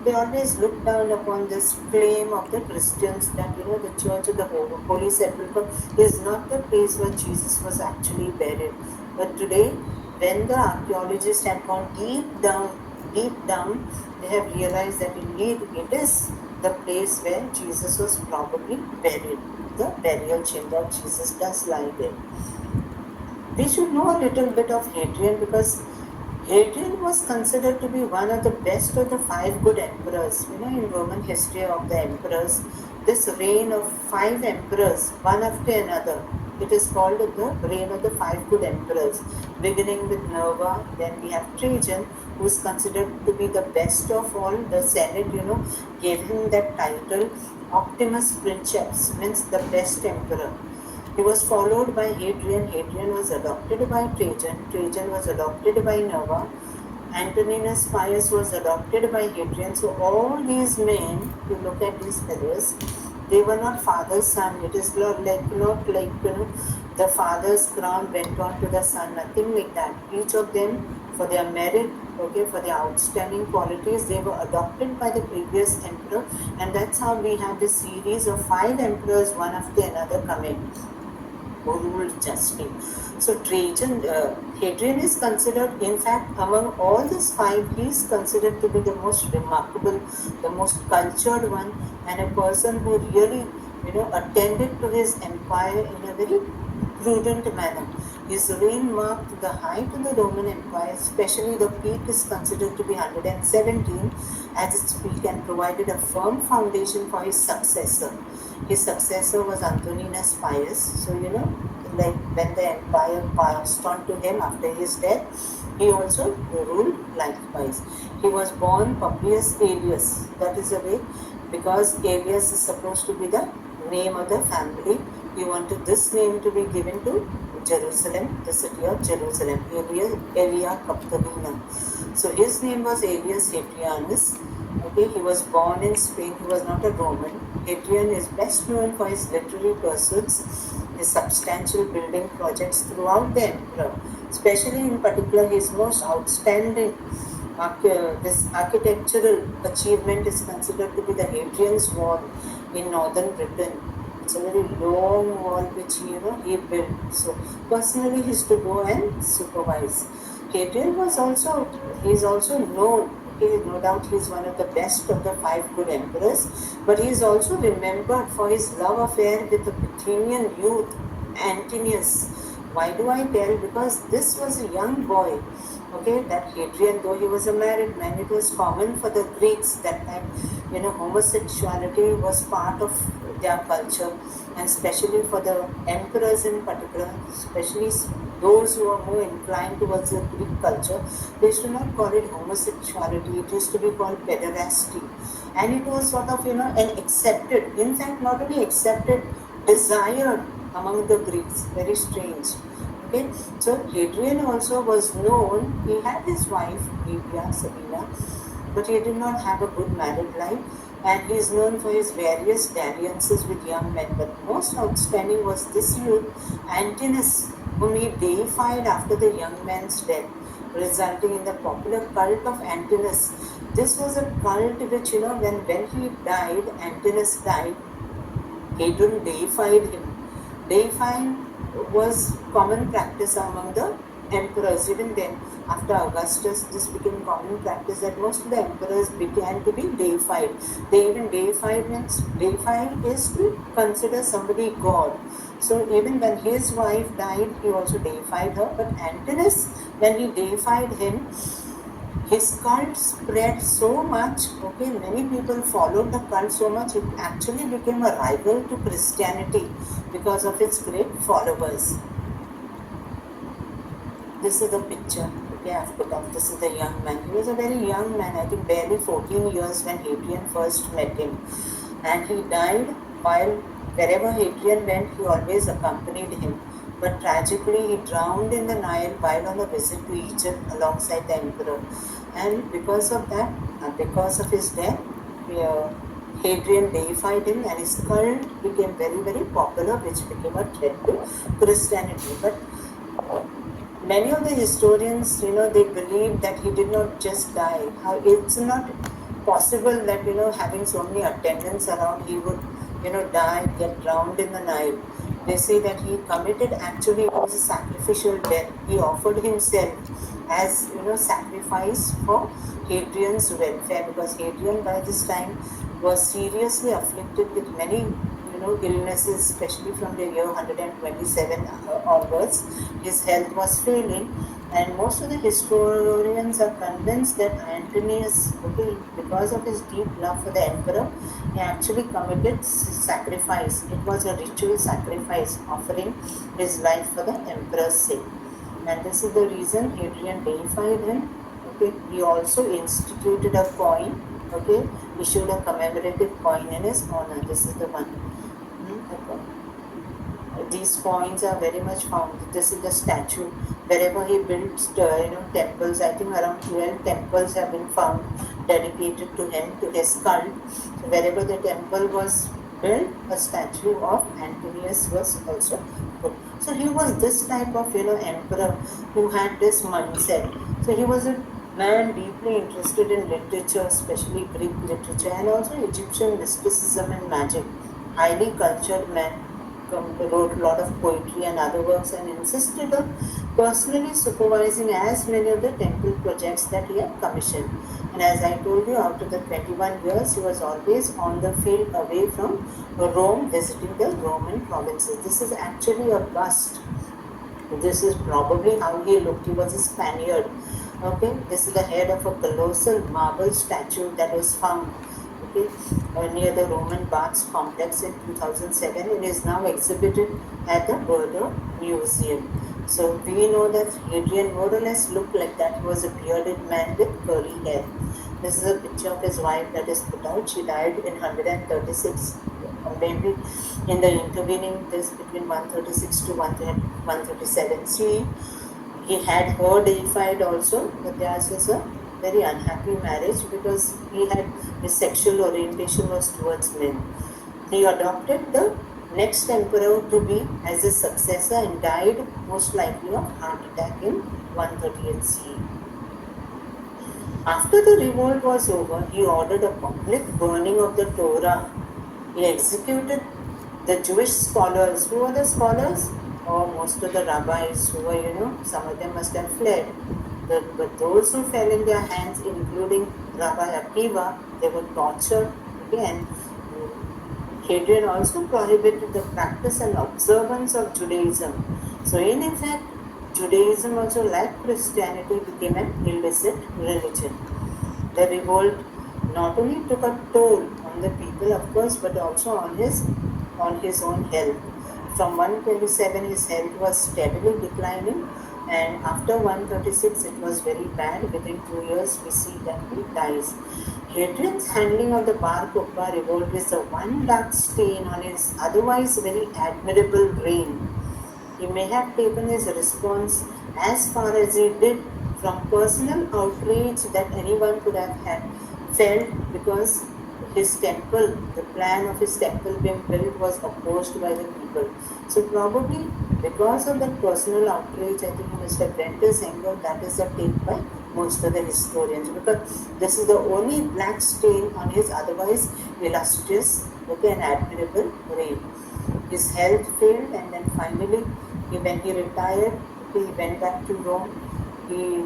they always look down upon this claim of the Christians that, the Church of the Holy Sepulchre is not the place where Jesus was actually buried. But today, when the archaeologists have gone deep down, they have realized that indeed it is the place where Jesus was probably buried. The burial chamber of Jesus does lie there. We should know a little bit of Hadrian because Hadrian was considered to be one of the best of the five good emperors. In Roman history of the emperors, this reign of five emperors, one after another, it is called the reign of the five good emperors. Beginning with Nerva, then we have Trajan, who is considered to be the best of all. The Senate, gave him that title, Optimus Princeps, means the best emperor. He was followed by Hadrian. Hadrian was adopted by Trajan. Trajan was adopted by Nerva. Antoninus Pius was adopted by Hadrian. So all these men, you look at these fellows, they were not father's son. It is not like the father's crown went on to the son. Nothing like that. Each of them, for their merit, for their outstanding qualities, they were adopted by the previous emperor, and that's how we have this series of five emperors, one after another, coming who ruled justly. So Hadrian is considered, in fact, among all these five, he is considered to be the most remarkable, the most cultured one, and a person who really, attended to his empire in a very prudent manner. His reign marked the height of the Roman Empire, especially the peak is considered to be 117 as its peak, and provided a firm foundation for his successor. His successor was Antoninus Pius. So, like when the empire passed on to him after his death, he also ruled likewise. He was born Publius Aelius. That is the way, because Aelius is supposed to be the name of the family. He wanted this name to be given to Jerusalem, the city of Jerusalem, Aelia Capitolina. So his name was Aelius Hadrianus. Okay, he was born in Spain. He was not a Roman. Hadrian is best known for his literary pursuits, his substantial building projects throughout the emperor, especially in particular his most outstanding this architectural achievement is considered to be the Hadrian's Wall in northern Britain. It's a very long wall which he built. So personally he is to go and supervise. Hadrian is also known. Okay, no doubt he is one of the best of the five good emperors, but he is also remembered for his love affair with the Bithynian youth Antinous. Why do I tell? Because this was a young boy. Okay, that Hadrian, though he was a married man, it was common for the Greeks that time. Homosexuality was part of their culture, and especially for the emperors in particular, especially those who are more inclined towards the Greek culture, they used to not call it homosexuality, it used to be called pederasty. And it was sort of, an accepted, in fact, not only accepted, desired among the Greeks. Very strange. Okay, so Hadrian also was known, he had his wife, Livia Sabina, but he did not have a good married life, and he is known for his various dalliances with young men. But most outstanding was this youth, Antinous, whom he deified after the young man's death, resulting in the popular cult of Antinous. This was a cult which, when he died, Antinous died, Hadrian deified him. Deifying was common practice among the emperors. Even then, after Augustus, this became common practice that most of the emperors began to be deified. They even deified is to consider somebody God. So even when his wife died, he also deified her. But Antinous, when he deified him, his cult spread so much, okay, many people followed the cult so much, it actually became a rival to Christianity because of its great followers. This is the picture, okay, I've put up. This is the young man. He was a very young man, I think barely 14 years when Hadrian first met him. And he died while wherever Hadrian went, he always accompanied him. But tragically, he drowned in the Nile while on a visit to Egypt alongside the emperor. And because of that, because of his death, Hadrian deified him, and his cult became very, very popular, which became a threat to Christianity. But Many of the historians, they believe that he did not just die. It's not possible that, having so many attendants around, he would, die, get drowned in the Nile. They say that he committed, actually, it was a sacrificial death. He offered himself as, sacrifice for Hadrian's welfare, because Hadrian by this time was seriously afflicted with many, illnesses, especially from the year 127 onwards. His health was failing, and most of the historians are convinced that Antonius, okay, because of his deep love for the emperor, he actually committed sacrifice. It was a ritual sacrifice, offering his life for the emperor's sake. And this is the reason Hadrian deified him. Okay, he also instituted a coin. Okay, issued a commemorative coin in his honor. This is the one. These coins are very much found. This is the statue. Wherever he built, temples, I think around 12 temples have been found dedicated to him, to his cult. So wherever the temple was built, a statue of Antonius was also put. So he was this type of, emperor who had this mindset. So he was a man deeply interested in literature, especially Greek literature, and also Egyptian mysticism and magic. Highly cultured man, wrote a lot of poetry and other works, and insisted on personally supervising as many of the temple projects that he had commissioned. And as I told you, after the 21 years, he was always on the field away from Rome, visiting the Roman provinces. This is actually a bust. This is probably how he looked. He was a Spaniard. Okay, this is the head of a colossal marble statue that was found, okay, near the Roman Baths complex in 2007, and is now exhibited at the Bordeaux Museum. So we know that Hadrian more or less looked like that. He was a bearded man with curly hair. This is a picture of his wife that is put out. She died in 136, or maybe in the intervening this between 136 to 137. See, he had her deified also, but theirs was a very unhappy marriage because his sexual orientation was towards men. He adopted the next emperor to be as his successor and died most likely of heart attack in 138 CE. After the revolt was over, he ordered a public burning of the Torah. He executed the Jewish scholars. Who were the scholars? Or most of the rabbis who were, some of them must have fled. But those who fell in their hands, including Rabbi Akiva, they were tortured. Again, Hadrian also prohibited the practice and observance of Judaism. So in effect, Judaism also, like Christianity, became an illicit religion. The revolt not only took a toll on the people, of course, but also on his own health. From 127, his health was steadily declining, and after 136, it was very bad. Within 2 years, we see that he dies. Hadrian's handling of the Bar Kokhba revolt is the one dark stain on his otherwise very admirable reign. He may have taken his response as far as he did from personal outrage that anyone could have had felt, because his temple, the plan of his temple being built, was opposed by the people. So probably because of that personal outrage, I think he must have bent his anger. That is the take by most of the historians, because this is the only black stain on his otherwise illustrious, and admirable reign. His health failed, and then finally, when he retired, he went back to Rome. He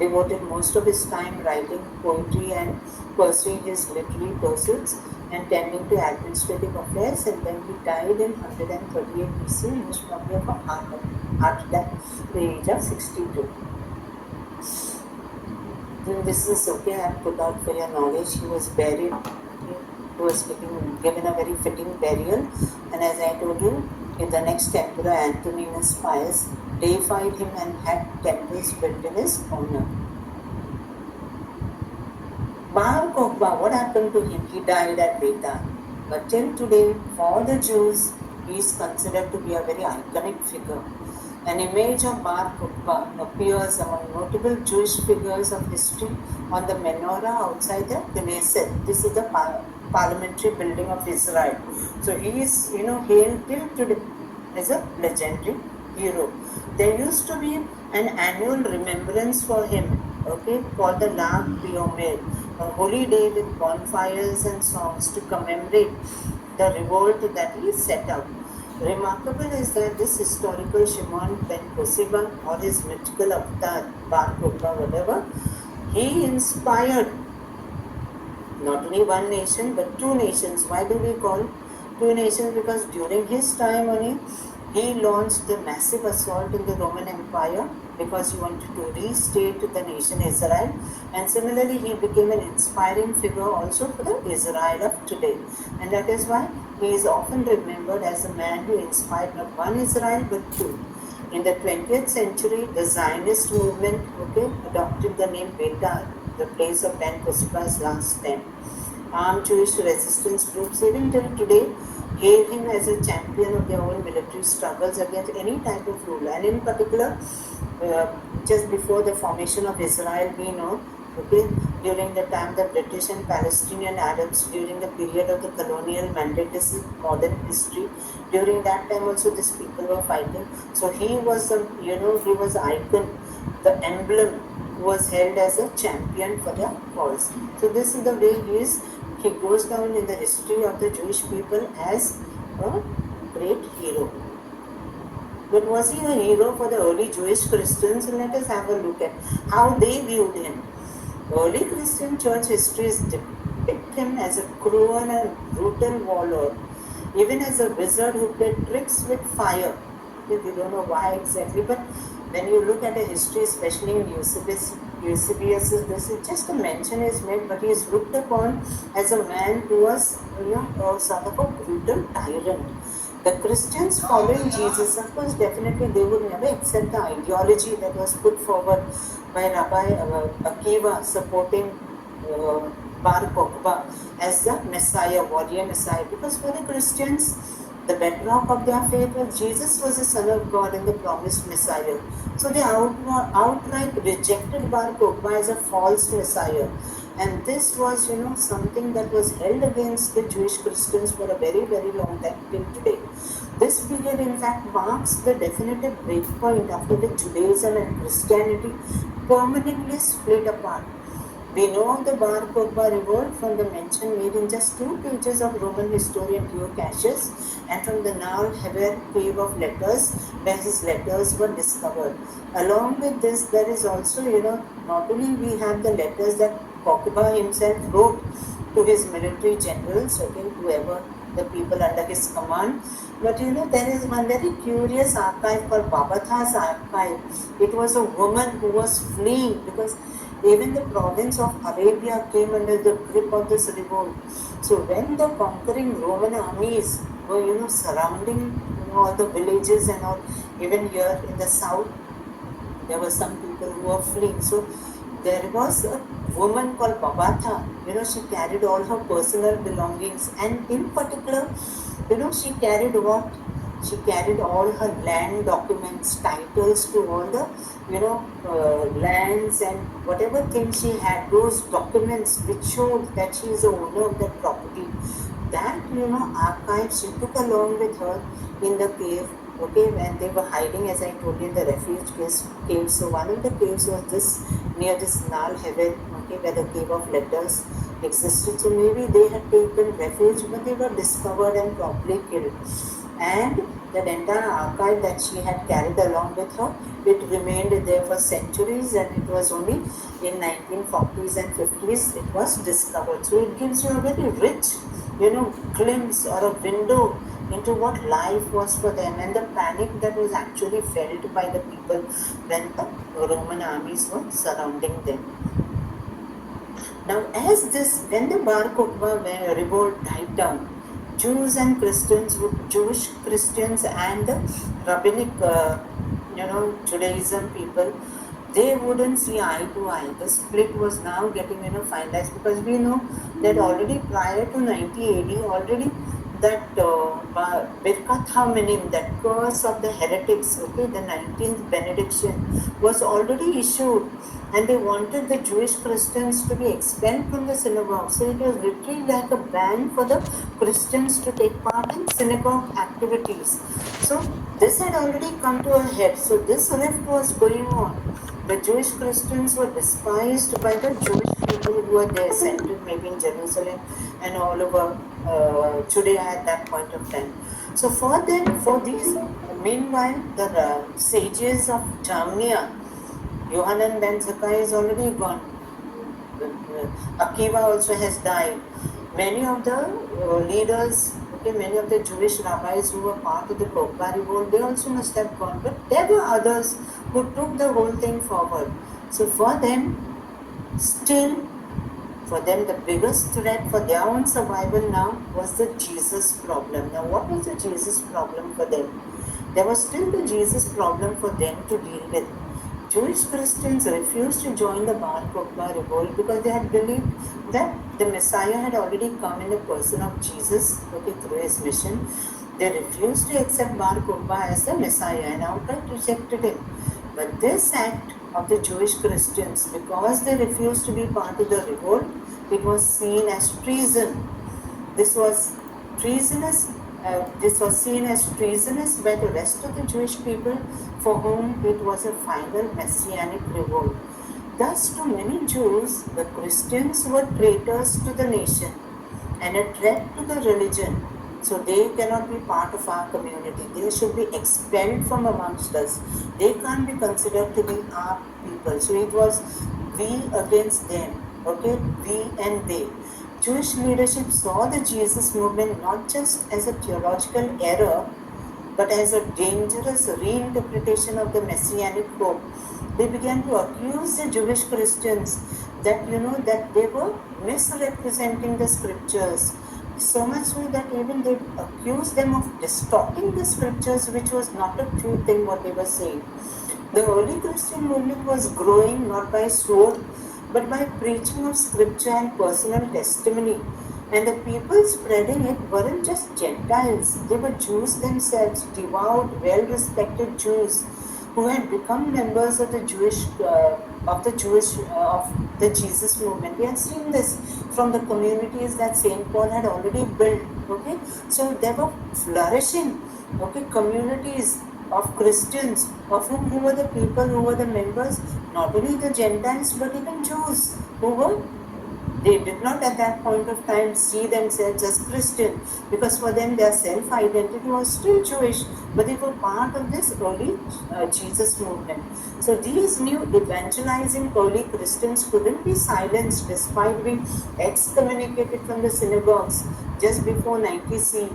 devoted most of his time writing poetry and pursuing his literary pursuits and tending to administrative affairs, and then he died in 138 BC, most probably of a heart attack at the age of 62. Then this is okay, I have put out for your knowledge. He was buried, he was given a very fitting burial, and as I told you, in the next emperor, Antoninus Pius, deified him and had temples built in his honor. Bar Kokhba, what happened to him? He died at Reta. But till today, for the Jews, he is considered to be a very iconic figure. An image of Bar Kokhba appears among notable Jewish figures of history on the menorah outside the Knesset. This is the parliamentary building of Israel. So he is, hailed till today as a legendary hero. There used to be an annual remembrance for him, okay, called the Lag BaOmer, a holy day with bonfires and songs to commemorate the revolt that he set out. Remarkable is that this historical Shimon ben Kosiba, or his mythical avatar, Bar Kokhba, whatever, he inspired not only one nation but two nations. Why do we call two nations? Because during his time only he launched the massive assault in the Roman Empire because he wanted to restate the nation Israel, and similarly he became an inspiring figure also for the Israel of today, and that is why he is often remembered as a man who inspired not one Israel but two. In the 20th century, the Zionist movement, okay, adopted the name Beta, the place of Ben Kusiba's last name. Armed Jewish resistance groups, even till today, hail him as a champion of their own military struggles against any type of rule. And in particular, uh, just before the formation of Israel, we know, okay, during the time the British and Palestinian Arabs, during the period of the colonial mandate, this is modern history. During that time also, these people were fighting. So he was a, he was icon, the emblem was held as a champion for their cause. So this is the way he goes down in the history of the Jewish people as a great hero. But was he a hero for the early Jewish Christians? Let us have a look at how they viewed him. Early Christian church histories depict him as a cruel and brutal warlord, even as a wizard who played tricks with fire. We don't know why exactly, but when you look at the history, especially in Eusebius, this is just a mention is made, but he is looked upon as a man who was, a sort of a brutal tyrant. The Christians following Jesus, of course, definitely they would never accept the ideology that was put forward by Rabbi Akiva supporting Bar Kokhba as the Messiah, warrior Messiah. Because for the Christians, the bedrock of their faith was Jesus was the Son of God and the promised Messiah. So they outright rejected Bar Kokhba as a false Messiah. And this was, something that was held against the Jewish Christians for a very, very long time till today. This period, in fact, marks the definitive breakpoint after the Judaism and Christianity permanently split apart. We know of the Bar Kokhba revolt from the mention made in just 2 pages of Roman historian Dio Cassius and from the now Heber cave of letters where his letters were discovered. Along with this, there is also, not only we have the letters that Kokhba himself wrote to his military generals, okay, whoever the people under his command. But there is one very curious archive called Babatha's archive. It was a woman who was fleeing because even the province of Arabia came under the grip of this revolt. So when the conquering Roman armies were, surrounding, all the villages and all, even here in the south, there were some people who were fleeing. So there was a woman called Babatha. She carried all her personal belongings, and in particular, she carried what? She carried all her land documents, titles to all the, lands and whatever things she had, those documents which showed that she is the owner of that property. That, archive she took along with her in the cave, okay, when they were hiding, as I told you, in the refuge cave. So one of the caves was this, near this Nal Hevel, okay, where the cave of letters existed. So maybe they had taken refuge, but they were discovered and promptly killed. And that entire archive that she had carried along with her, it remained there for centuries, and it was only in 1940s and 50s it was discovered. So it gives you a very rich, glimpse or a window into what life was for them and the panic that was actually felt by the people when the Roman armies were surrounding them. Now, when the Bar Kokhba revolt died down, Jewish Christians and the rabbinic, Judaism people, they wouldn't see eye to eye. The split was now getting, finalized, because we know that already prior to 90 AD, already that Birkat Haminim, that curse of the heretics, okay, the 19th benediction was already issued, and they wanted the Jewish Christians to be expelled from the synagogue. So it was literally like a ban for the Christians to take part in synagogue activities. So this had already come to a head. So this rift was going on. The Jewish Christians were despised by the Jewish people who were there, centered maybe in Jerusalem and all over Judea at that point of time. So for them, for these, meanwhile, the sages of Jamnia, Yohanan ben Zakkai is already gone. Akiva also has died. Many of the leaders, okay, many of the Jewish rabbis who were part of the Kokba revolt, they also must have gone. But there were others who took the whole thing forward. So for them, still, for them, the biggest threat for their own survival now was the Jesus problem. Now, what was the Jesus problem for them? There was still the Jesus problem for them to deal with. Jewish Christians refused to join the Bar Kokhba revolt because they had believed that the Messiah had already come in the person of Jesus, okay, through his mission. They refused to accept Bar Kokhba as the Messiah and outright rejected him. But this act of the Jewish Christians, because they refused to be part of the revolt, it was seen as treason. This was treasonous. This was seen as treasonous by the rest of the Jewish people, for whom it was a final messianic revolt. Thus, to many Jews, the Christians were traitors to the nation and a threat to the religion. So they cannot be part of our community. They should be expelled from amongst us. They can't be considered to be our people. So it was we against them, okay, we and they. Jewish leadership saw the Jesus movement not just as a theological error, but as a dangerous reinterpretation of the messianic hope. They began to accuse the Jewish Christians that, that they were misrepresenting the scriptures. So much so that even they accused them of distorting the scriptures, which was not a true thing what they were saying. The early Christian movement was growing not by sword, but by preaching of scripture and personal testimony. And the people spreading it weren't just Gentiles, they were Jews themselves, devout, well-respected Jews who had become members of the Jesus movement. We have seen this from the communities that Saint Paul had already built. Okay, so they were flourishing. Okay, communities of Christians, of whom who were the people who were the members, not only the Gentiles but even Jews they did not at that point of time see themselves as Christian, because for them their self-identity was still Jewish, but they were part of this early Jesus movement. So these new evangelizing early Christians couldn't be silenced despite being excommunicated from the synagogues just before 90 CE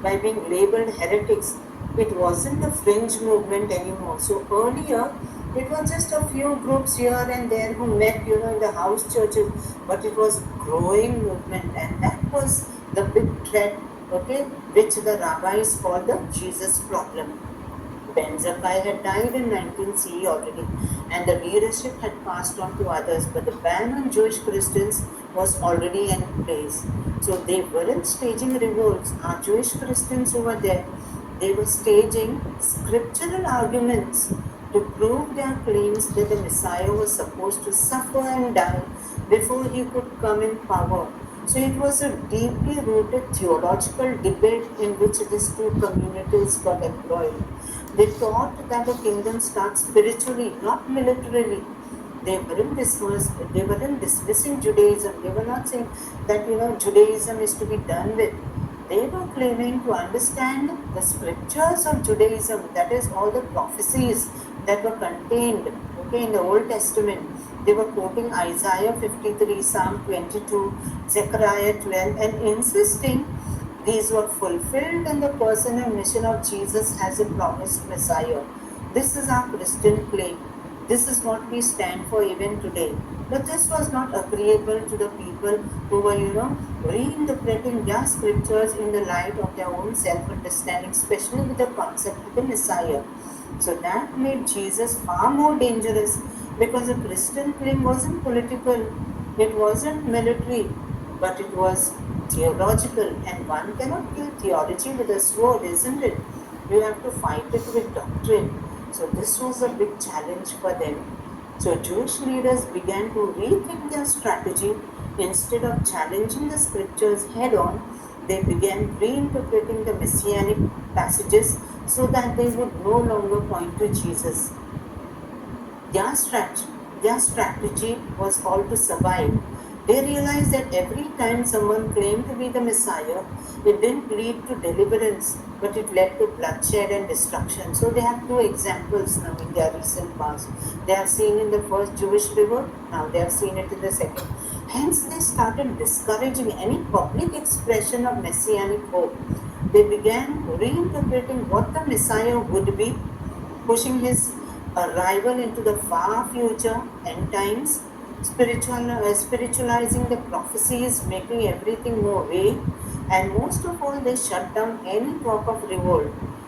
by being labeled heretics. It wasn't a fringe movement anymore. So earlier, it was just a few groups here and there who met, in the house churches, but it was growing movement, and that was the big threat, okay, which the rabbis called the Jesus problem. Ben Zakkai had died in 19 CE already, and the leadership had passed on to others, but the ban on Jewish Christians was already in place. So they weren't staging revolts. Our Jewish Christians who were there, they were staging scriptural arguments to prove their claims that the Messiah was supposed to suffer and die before he could come in power. So it was a deeply rooted theological debate in which these two communities got embroiled. They thought that the kingdom starts spiritually, not militarily. They weren't dismissing Judaism. They were not saying that Judaism is to be done with. They were claiming to understand the scriptures of Judaism, that is all the prophecies that were contained in the Old Testament. They were quoting Isaiah 53, Psalm 22, Zechariah 12, and insisting these were fulfilled in the person and mission of Jesus as a promised Messiah. This is our Christian claim. This is what we stand for even today. But this was not agreeable to the people who were, reinterpreting their scriptures in the light of their own self-understanding, especially with the concept of the Messiah. So that made Jesus far more dangerous, because the Christian claim wasn't political, it wasn't military, but it was theological, and one cannot kill theology with a sword, isn't it? You have to fight it with doctrine. So this was a big challenge for them. So Jewish leaders began to rethink their strategy. Instead of challenging the scriptures head on, they began reinterpreting the messianic passages so that they would no longer point to Jesus. Their strategy, their strategy was all to survive. They realized that every time someone claimed to be the Messiah, it didn't lead to deliverance, but it led to bloodshed and destruction. So they have two examples now in their recent past. They have seen in the first Jewish revolt, now they have seen it in the second. Hence, they started discouraging any public expression of messianic hope. They began reinterpreting what the Messiah would be, pushing his arrival into the far future end times, spiritualizing the prophecies, making everything more vague, and most of all, they shut down any talk of revolt.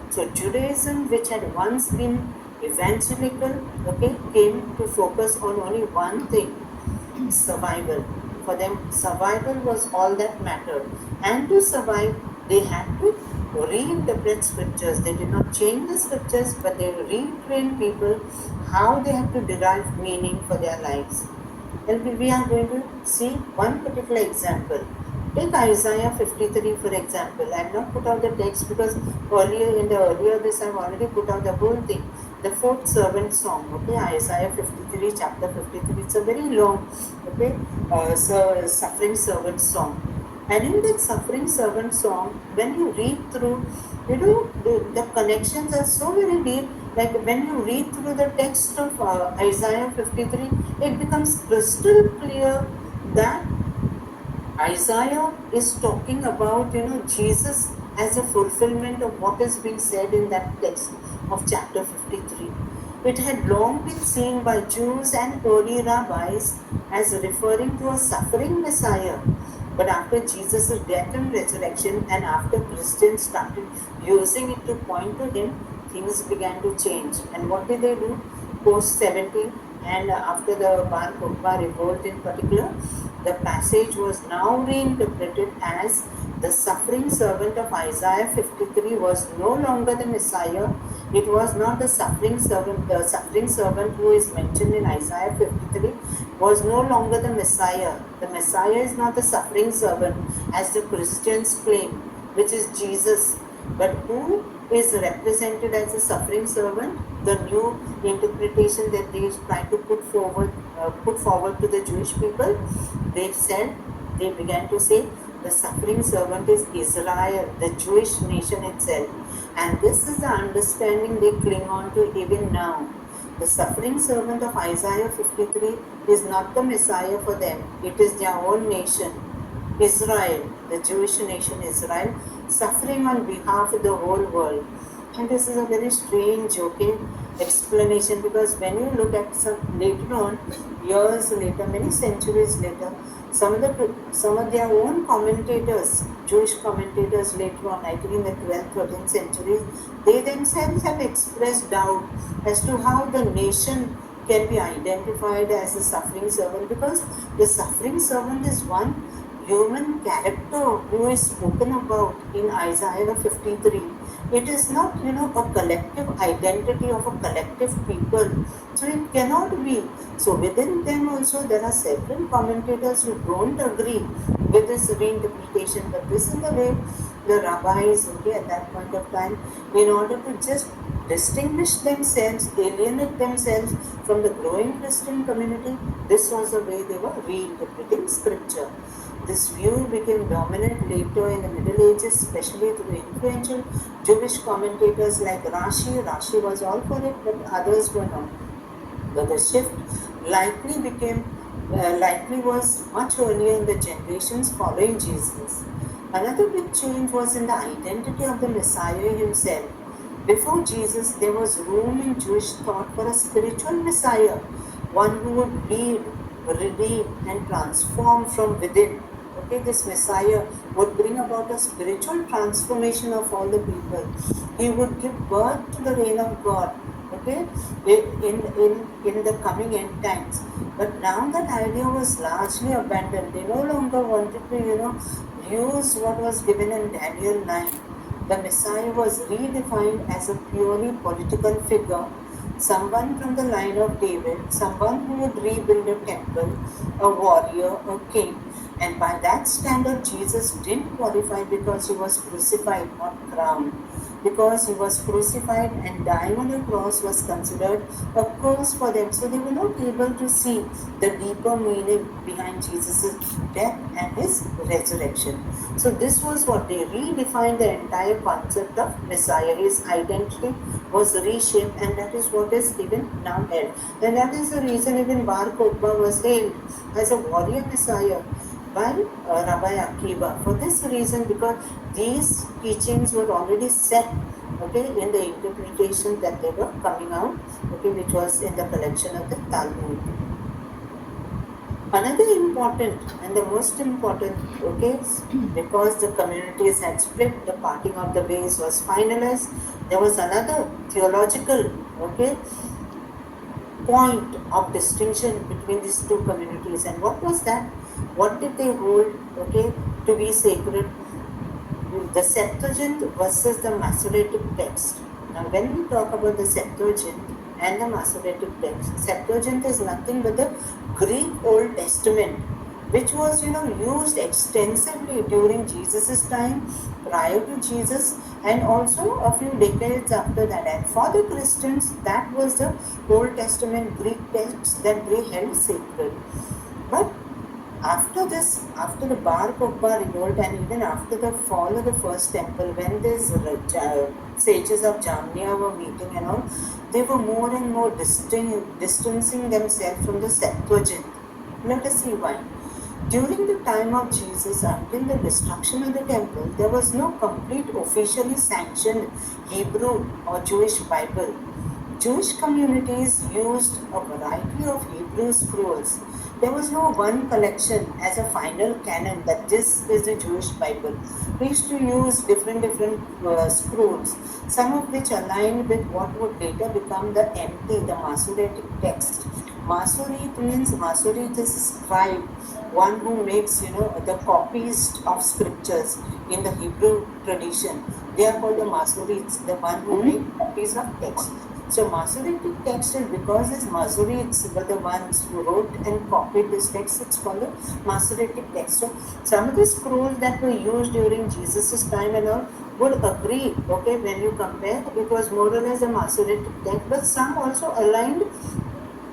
So Judaism, which had once been evangelical, okay, came to focus on only one thing: survival. For them, survival was all that mattered. And to survive, they had to reinterpret scriptures. They did not change the scriptures, but they retrained people how they have to derive meaning for their lives. And we are going to see one particular example. Take Isaiah 53 for example. I have not put out the text because earlier this I have already put out the whole thing. The fourth servant song, okay, Isaiah 53, chapter 53. It's a very long, okay, suffering servant song. And in that suffering servant song, when you read through, the connections are so very deep. Like when you read through the text of Isaiah 53, it becomes crystal clear that Isaiah is talking about, Jesus as a fulfillment of what is being said in that text of chapter 53. It had long been seen by Jews and early rabbis as referring to a suffering Messiah. But after Jesus' death and resurrection, and after Christians started using it to point to him, things began to change. And what did they do? Post 70 and after the Bar Kokhba revolt in particular, the passage was now reinterpreted as the suffering servant of Isaiah 53 was no longer the Messiah. It was not the suffering servant. The suffering servant who is mentioned in Isaiah 53 was no longer the Messiah. The Messiah is not the suffering servant as the Christians claim, which is Jesus. But who is represented as a suffering servant? The new interpretation that they try to put forward to the Jewish people, they began to say the suffering servant is Israel, the Jewish nation itself. And this is the understanding they cling on to even now. The suffering servant of Isaiah 53 is not the Messiah for them. It is their own nation, Israel, the Jewish nation Israel, suffering on behalf of the whole world. And this is a very strange, explanation, because when you look at some later on, years later, many centuries later, some of their own commentators, Jewish commentators later on, I think in the 12th, 13th centuries, they themselves have expressed doubt as to how the nation can be identified as a suffering servant, because the suffering servant is one human character who is spoken about in Isaiah 53. It is not, a collective identity of a collective people. So it cannot be. So within them also there are several commentators who don't agree with this reinterpretation. But this is the way the rabbis, at that point of time, in order to just distinguish themselves, alienate themselves from the growing Christian community, this was the way they were reinterpreting scripture. This view became dominant later in the Middle Ages, especially through the influential Jewish commentators like Rashi. Rashi was all for it, but others were not. But the shift likely was much earlier in the generations following Jesus. Another big change was in the identity of the Messiah himself. Before Jesus, there was room in Jewish thought for a spiritual Messiah, one who would lead, redeem, and transform from within. Okay, this Messiah would bring about a spiritual transformation of all the people. He would give birth to the reign of God, okay, in the coming end times. But now that idea was largely abandoned. They no longer wanted to, use what was given in Daniel 9. The Messiah was redefined as a purely political figure, someone from the line of David, someone who would rebuild a temple, a warrior, a king. And by that standard, Jesus didn't qualify because he was crucified, not crowned. Because he was crucified and dying on a cross was considered a curse for them. So they were not able to see the deeper meaning behind Jesus' death and his resurrection. So this was what they redefined the entire concept of Messiah. His identity was reshaped, and that is what is even now held. And that is the reason even Bar Kokhba was hailed as a warrior Messiah by Rabbi Akiva. For this reason, because these teachings were already set, okay, in the interpretation that they were coming out, okay, which was in the collection of the Talmud. Another important and the most important, okay, because the communities had split, the parting of the ways was finalized. There was another theological, okay, point of distinction between these two communities. And what was that? What did they hold, okay, to be sacred? The Septuagint versus the Masoretic text. Now, when we talk about the Septuagint and the Masoretic text, Septuagint is nothing but the Greek Old Testament, which was, used extensively during Jesus' time, prior to Jesus, and also a few decades after that. And for the Christians, that was the Old Testament Greek text that they held sacred. But after this, after the Bar Kokhba revolt, and even after the fall of the first temple, when these sages of Jamnia were meeting and all, they were more and more distancing themselves from the Septuagint. Let us see why. During the time of Jesus, until the destruction of the temple, there was no complete officially sanctioned Hebrew or Jewish Bible. Jewish communities used a variety of Hebrew scrolls. There was no one collection as a final canon that this is the Jewish Bible. We used to use different scrolls, some of which aligned with what would later become the MT, the Masoretic text. Masoret means, Masoret is a scribe, one who makes, the copies of scriptures in the Hebrew tradition. They are called the Masorets, the one who make copies of text. So Masoretic text is because these Masoretes were the ones who wrote and copied this text. It's called the Masoretic text. So some of the scrolls that were used during Jesus' time and all would agree, okay, when you compare, it was more or less a Masoretic text, but some also aligned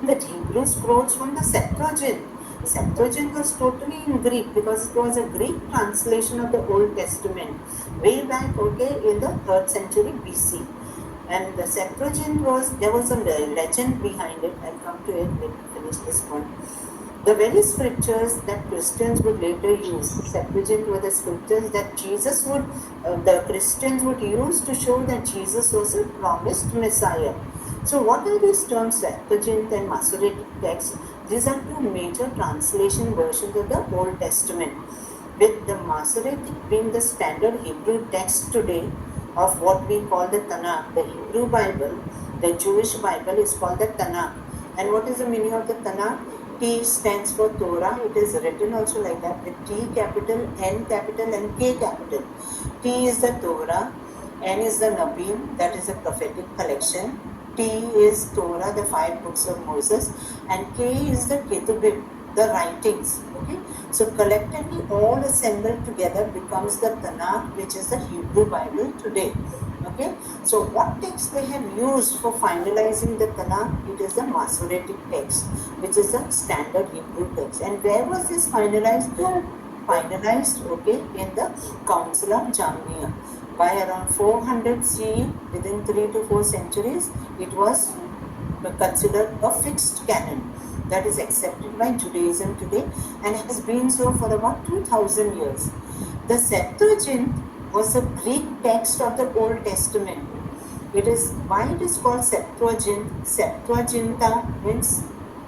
with Hebrew scrolls from the Septuagint. Septuagint was totally in Greek because it was a Greek translation of the Old Testament way back, okay, in the 3rd century BC. And the Septuagint there was a legend behind it. I'll come to it when we finish this point. The very scriptures that Christians would later use, Septuagint were the scriptures that the Christians would use to show that Jesus was a promised Messiah. So what are these terms, Septuagint and Masoretic text? These are two major translation versions of the Old Testament, with the Masoretic being the standard Hebrew text today of what we call the Tanakh, the Hebrew Bible. The Jewish Bible is called the Tanakh. And what is the meaning of the Tanakh? T stands for Torah. It is written also like that, with T capital, N capital, and K capital. T is the Torah, N is the Nabim, that is a prophetic collection. T is Torah, the 5 books of Moses, and K is the Ketubim, the writings. Okay, so collectively all assembled together becomes the Tanakh, which is the Hebrew Bible today. Okay, so what text they have used for finalizing the Tanakh? It is the Masoretic text, which is the standard Hebrew text. And where was this finalized? Finalized, okay, in the Council of Jamnia. By around 400 CE, within 3 to 4 centuries, it was considered a fixed canon that is accepted by Judaism today and has been so for about 2000 years. The Septuagint was the Greek text of the Old Testament. It is why it is called Septuagint. Septuaginta means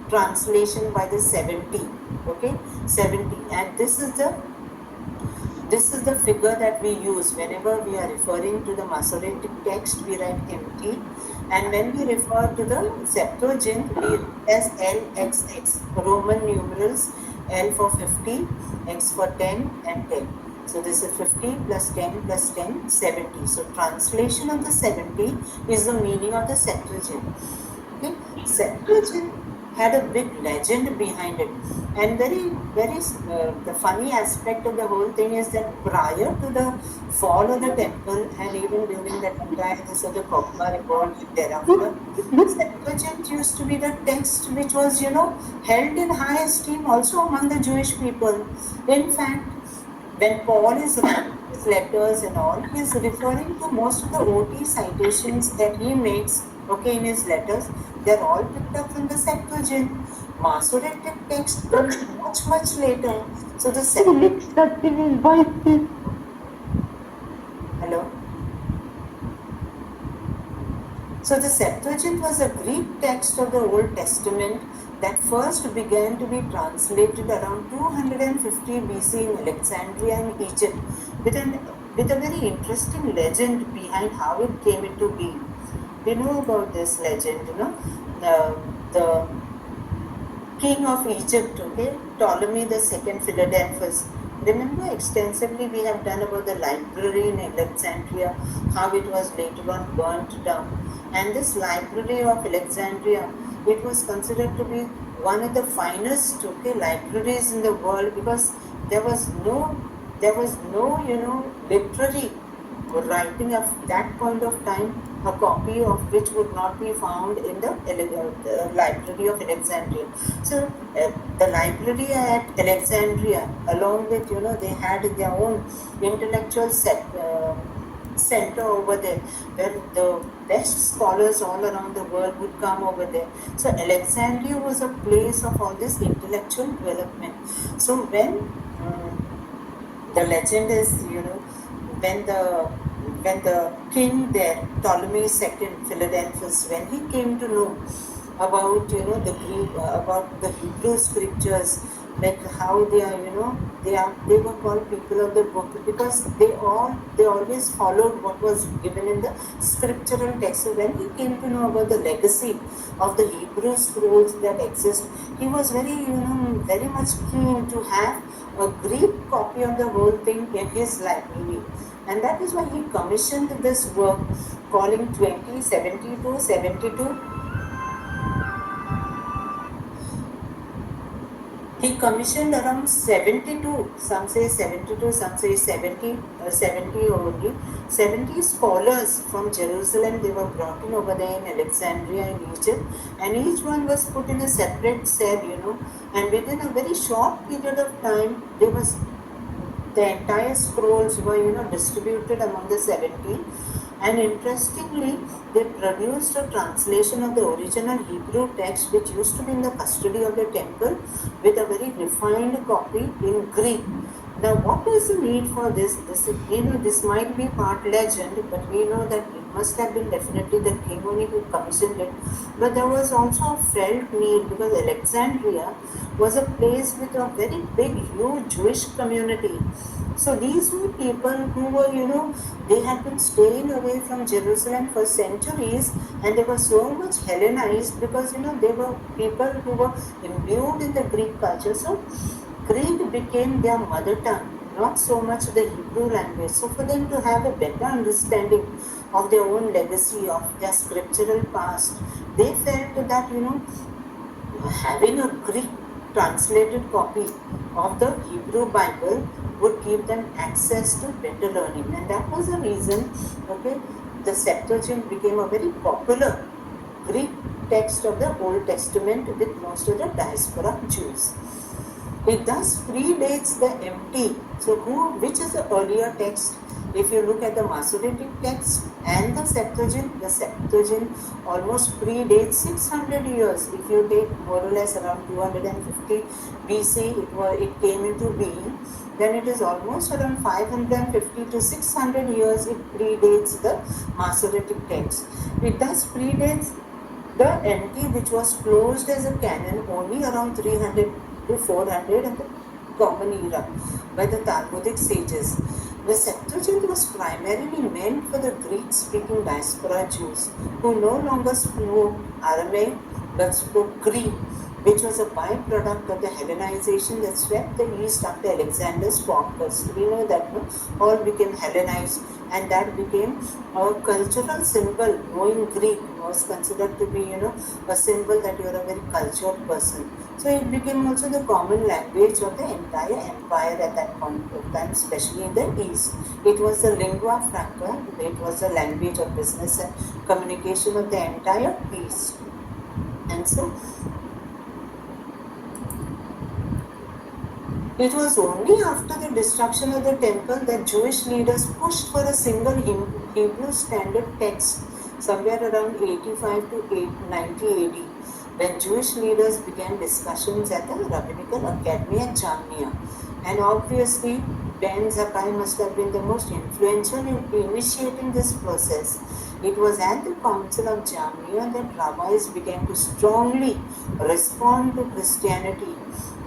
translation by the 70. Okay, 70, and this is the figure that we use whenever we are referring to the Masoretic text. We write MT, and when we refer to the Septuagint, we as LXX, Roman numerals, L for 50, X for 10, and 10. So this is 50 plus 10 plus 10, 70. So translation of the 70 is the meaning of the Septuagint. Okay, Septuagint had a big legend behind it, and the funny aspect of the whole thing is that prior to the fall of the temple, and even during that entire this of the Kogma revolt thereafter, Septuagint used to be the text which was held in high esteem also among the Jewish people. In fact, when Paul is writing his letters and all, he is referring to most of the OT citations that he makes, okay, in his letters. They're all picked up from the Septuagint. Masoretic text comes much, much later. So the hello. So the Septuagint was a Greek text of the Old Testament that first began to be translated around 250 BC in Alexandria in Egypt, with a very interesting legend behind how it came into being. We know about this legend, the king of Egypt, okay, Ptolemy the second Philadelphus. Remember extensively we have done about the library in Alexandria, how it was later on burnt down. And this library of Alexandria, it was considered to be one of the finest, okay, libraries in the world, because there was no literary writing of that point of time, a copy of which would not be found in the library of Alexandria. So the library at Alexandria, along with they had their own intellectual center over there, where the best scholars all around the world would come over there. So Alexandria was a place of all this intellectual development. So when the legend is, when the king there, Ptolemy II Philadelphus, when he came to know about about the Hebrew scriptures, like how they are, they were called people of the book, because they always followed what was given in the scriptural text. So when he came to know about the legacy of the Hebrew scrolls that exist, he was very much keen to have a Greek copy of the whole thing in his library. And that is why he commissioned this work, calling 2072. He commissioned around 72, some say 72, some say 70 only. 70 scholars from Jerusalem, they were brought in over there in Alexandria in Egypt, and each one was put in a separate cell, and within a very short period of time, the entire scrolls were distributed among the 70. And interestingly, they produced a translation of the original Hebrew text, which used to be in the custody of the temple, with a very refined copy in Greek. Now, what is the need for this? This might be part legend, but we know that it must have been definitely the king only who commissioned it. But there was also a felt need, because Alexandria was a place with a very big, huge Jewish community. So these were people who were, they had been staying away from Jerusalem for centuries, and they were so much Hellenized, because, they were people who were imbued in the Greek culture. So Greek became their mother tongue, not so much the Hebrew language. So for them to have a better understanding of their own legacy, of their scriptural past, they felt that, having a Greek translated copy of the Hebrew Bible would give them access to better learning. And that was the reason, okay, the Septuagint became a very popular Greek text of the Old Testament with most of the diaspora Jews. It thus predates the MT. So which is the earlier text? If you look at the Masoretic text and the Septuagint almost predates 600 years. If you take more or less around 250 BC, it came into being. Then it is almost around 550 to 600 years it predates the Masoretic text. It thus predates the MT, which was closed as a canon only around 300 to 400 in the Common Era by the Talmudic sages. The Septuagint was primarily meant for the Greek-speaking diaspora Jews who no longer spoke Aramaic but spoke Greek. which was a byproduct of the Hellenization that swept the East after Alexander's conquest. We know that, no? All became Hellenized, and that became a cultural symbol. Knowing Greek was considered to be, a symbol that you are a very cultured person. So it became also the common language of the entire empire at that point of time, especially in the East. It was the lingua franca, it was the language of business and communication of the entire East. And so it was only after the destruction of the temple that Jewish leaders pushed for a single Hebrew standard text somewhere around 85 to 90 AD, when Jewish leaders began discussions at the Rabbinical Academy at Jamnia. And obviously, Ben Zakkai must have been the most influential in initiating this process. It was at the Council of Jamnia that rabbis began to strongly respond to Christianity.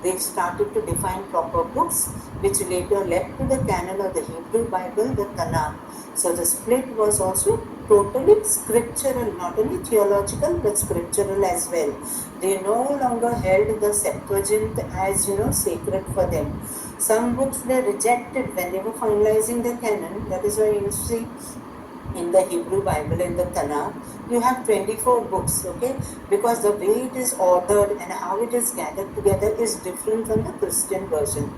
They started to define proper books, which later led to the canon of the Hebrew Bible, the Tanakh. So the split was also totally scriptural, not only theological but scriptural as well. They no longer held the Septuagint as sacred for them. Some books they rejected when they were finalizing the canon. That is why you see in the Hebrew Bible, in the Tanakh, you have 24 books, okay? Because the way it is ordered and how it is gathered together is different from the Christian version.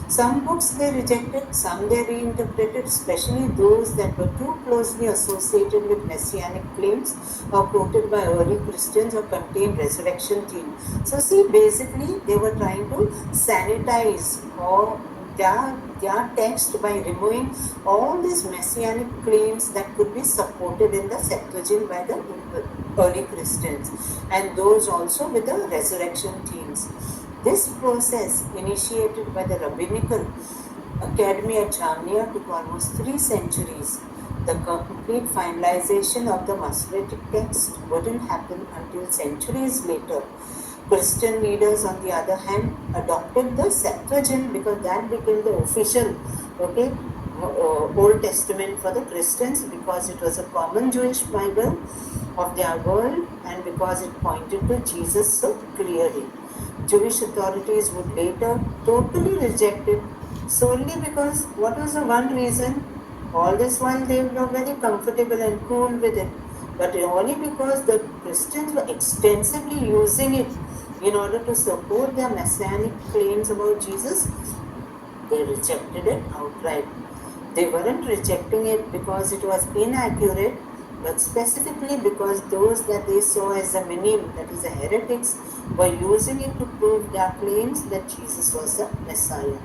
Some books they rejected, some they reinterpreted, especially those that were too closely associated with messianic claims or quoted by early Christians or contained resurrection themes. So see, basically they were trying to sanitize or their text by removing all these messianic claims that could be supported in the Septuagint by the early Christians, and those also with the resurrection themes. This process, initiated by the Rabbinical Academy at Jamnia, took almost 3 centuries. The complete finalization of the Masoretic text wouldn't happen until centuries later. Christian leaders, on the other hand, adopted the Septuagint because that became the official, Old Testament for the Christians, because it was a common Jewish Bible of their world and because it pointed to Jesus so clearly. Jewish authorities would later totally reject it solely because what was the one reason? All this while they were very comfortable and cool with it, but only because the Christians were extensively using it in order to support their messianic claims about Jesus. They rejected it outright. They weren't rejecting it because it was inaccurate, but specifically because those that they saw as the minim, that is the heretics, were using it to prove their claims that Jesus was the Messiah.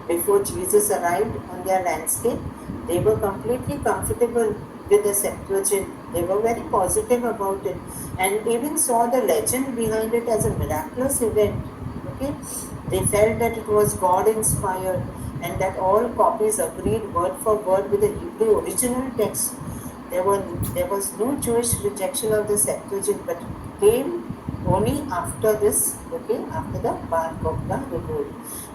Before Jesus arrived on their landscape, they were completely comfortable with the Septuagint. They were very positive about it and even saw the legend behind it as a miraculous event. Okay, they felt that it was God inspired and that all copies agreed word for word with the Hebrew original text. There was no Jewish rejection of the Septuagint, but it came only after this, after the Bar Kokhba revolt.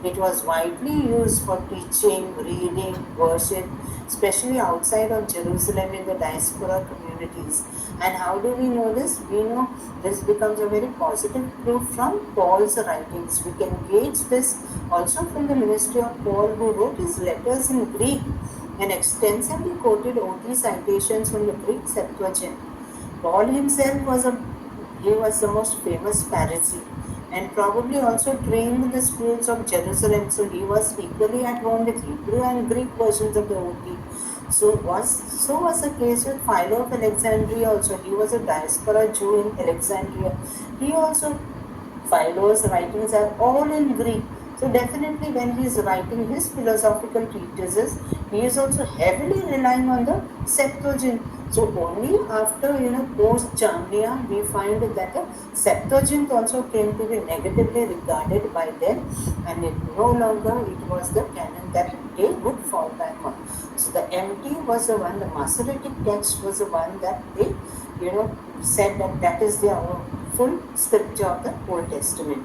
It was widely used for teaching, reading, worship, especially outside of Jerusalem in the diaspora communities. And how do we know this? We know this becomes a very positive proof from Paul's writings. We can gauge this also from the ministry of Paul, who wrote his letters in Greek and extensively quoted OT citations from the Greek Septuagint. Paul himself was the most famous Pharisee and probably also trained in the schools of Jerusalem, so he was equally at home with Hebrew and Greek versions of the OT. So was the case with Philo of Alexandria also. He was a diaspora Jew in Alexandria. Philo's writings are all in Greek. So definitely when he is writing his philosophical treatises, he is also heavily relying on the Septuagint. So only after post Jamnia we find that the Septuagint also came to be negatively regarded by them, and it no longer it was the canon that they would fall back on. So the MT was the one, the Masoretic text was the one that they said that is their full scripture of the Old Testament.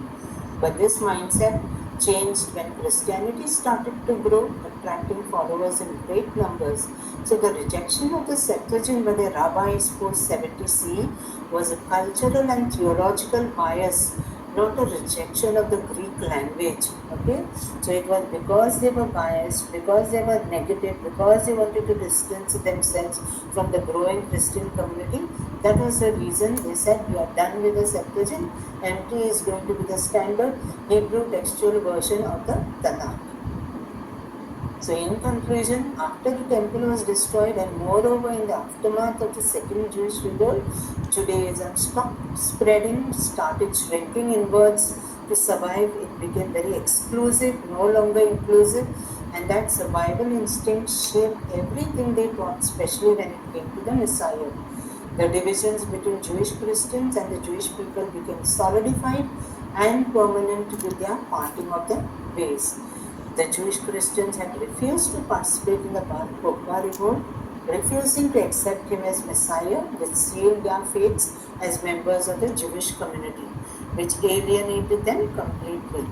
But this mindset changed when Christianity started to grow, attracting followers in great numbers. So the rejection of the Septuagint by the rabbis post 70 CE was a cultural and theological bias not a rejection of the Greek language. Okay, so it was because they were biased, because they were negative, because they wanted to distance themselves from the growing Christian community. That was the reason they said we are done with the Septuagint. MT is going to be the standard Hebrew textual version of the Tanakh. So, in conclusion, after the temple was destroyed, and moreover in the aftermath of the second Jewish revolt, Judaism stopped spreading, started shrinking inwards to survive. It became very exclusive, no longer inclusive, and that survival instinct shaped everything they taught, especially when it came to the Messiah. The divisions between Jewish Christians and the Jewish people became solidified and permanent with their parting of the ways. The Jewish Christians had refused to participate in the Bar Kokhba revolt, refusing to accept him as Messiah, which sealed their fates as members of the Jewish community, which alienated them completely.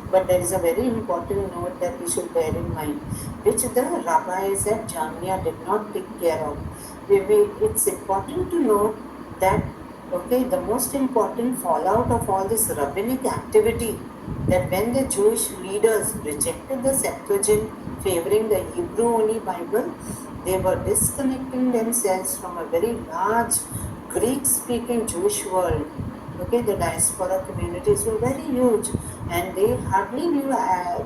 But there is a very important note that we should bear in mind, which the rabbis at Jamnia did not take care of. It's important to note that, okay, the most important fallout of all this rabbinic activity, that when the Jewish leaders rejected the Septuagint, favoring the Hebrew-only Bible, they were disconnecting themselves from a very large Greek-speaking Jewish world. Okay, the diaspora communities were very huge, and they hardly knew,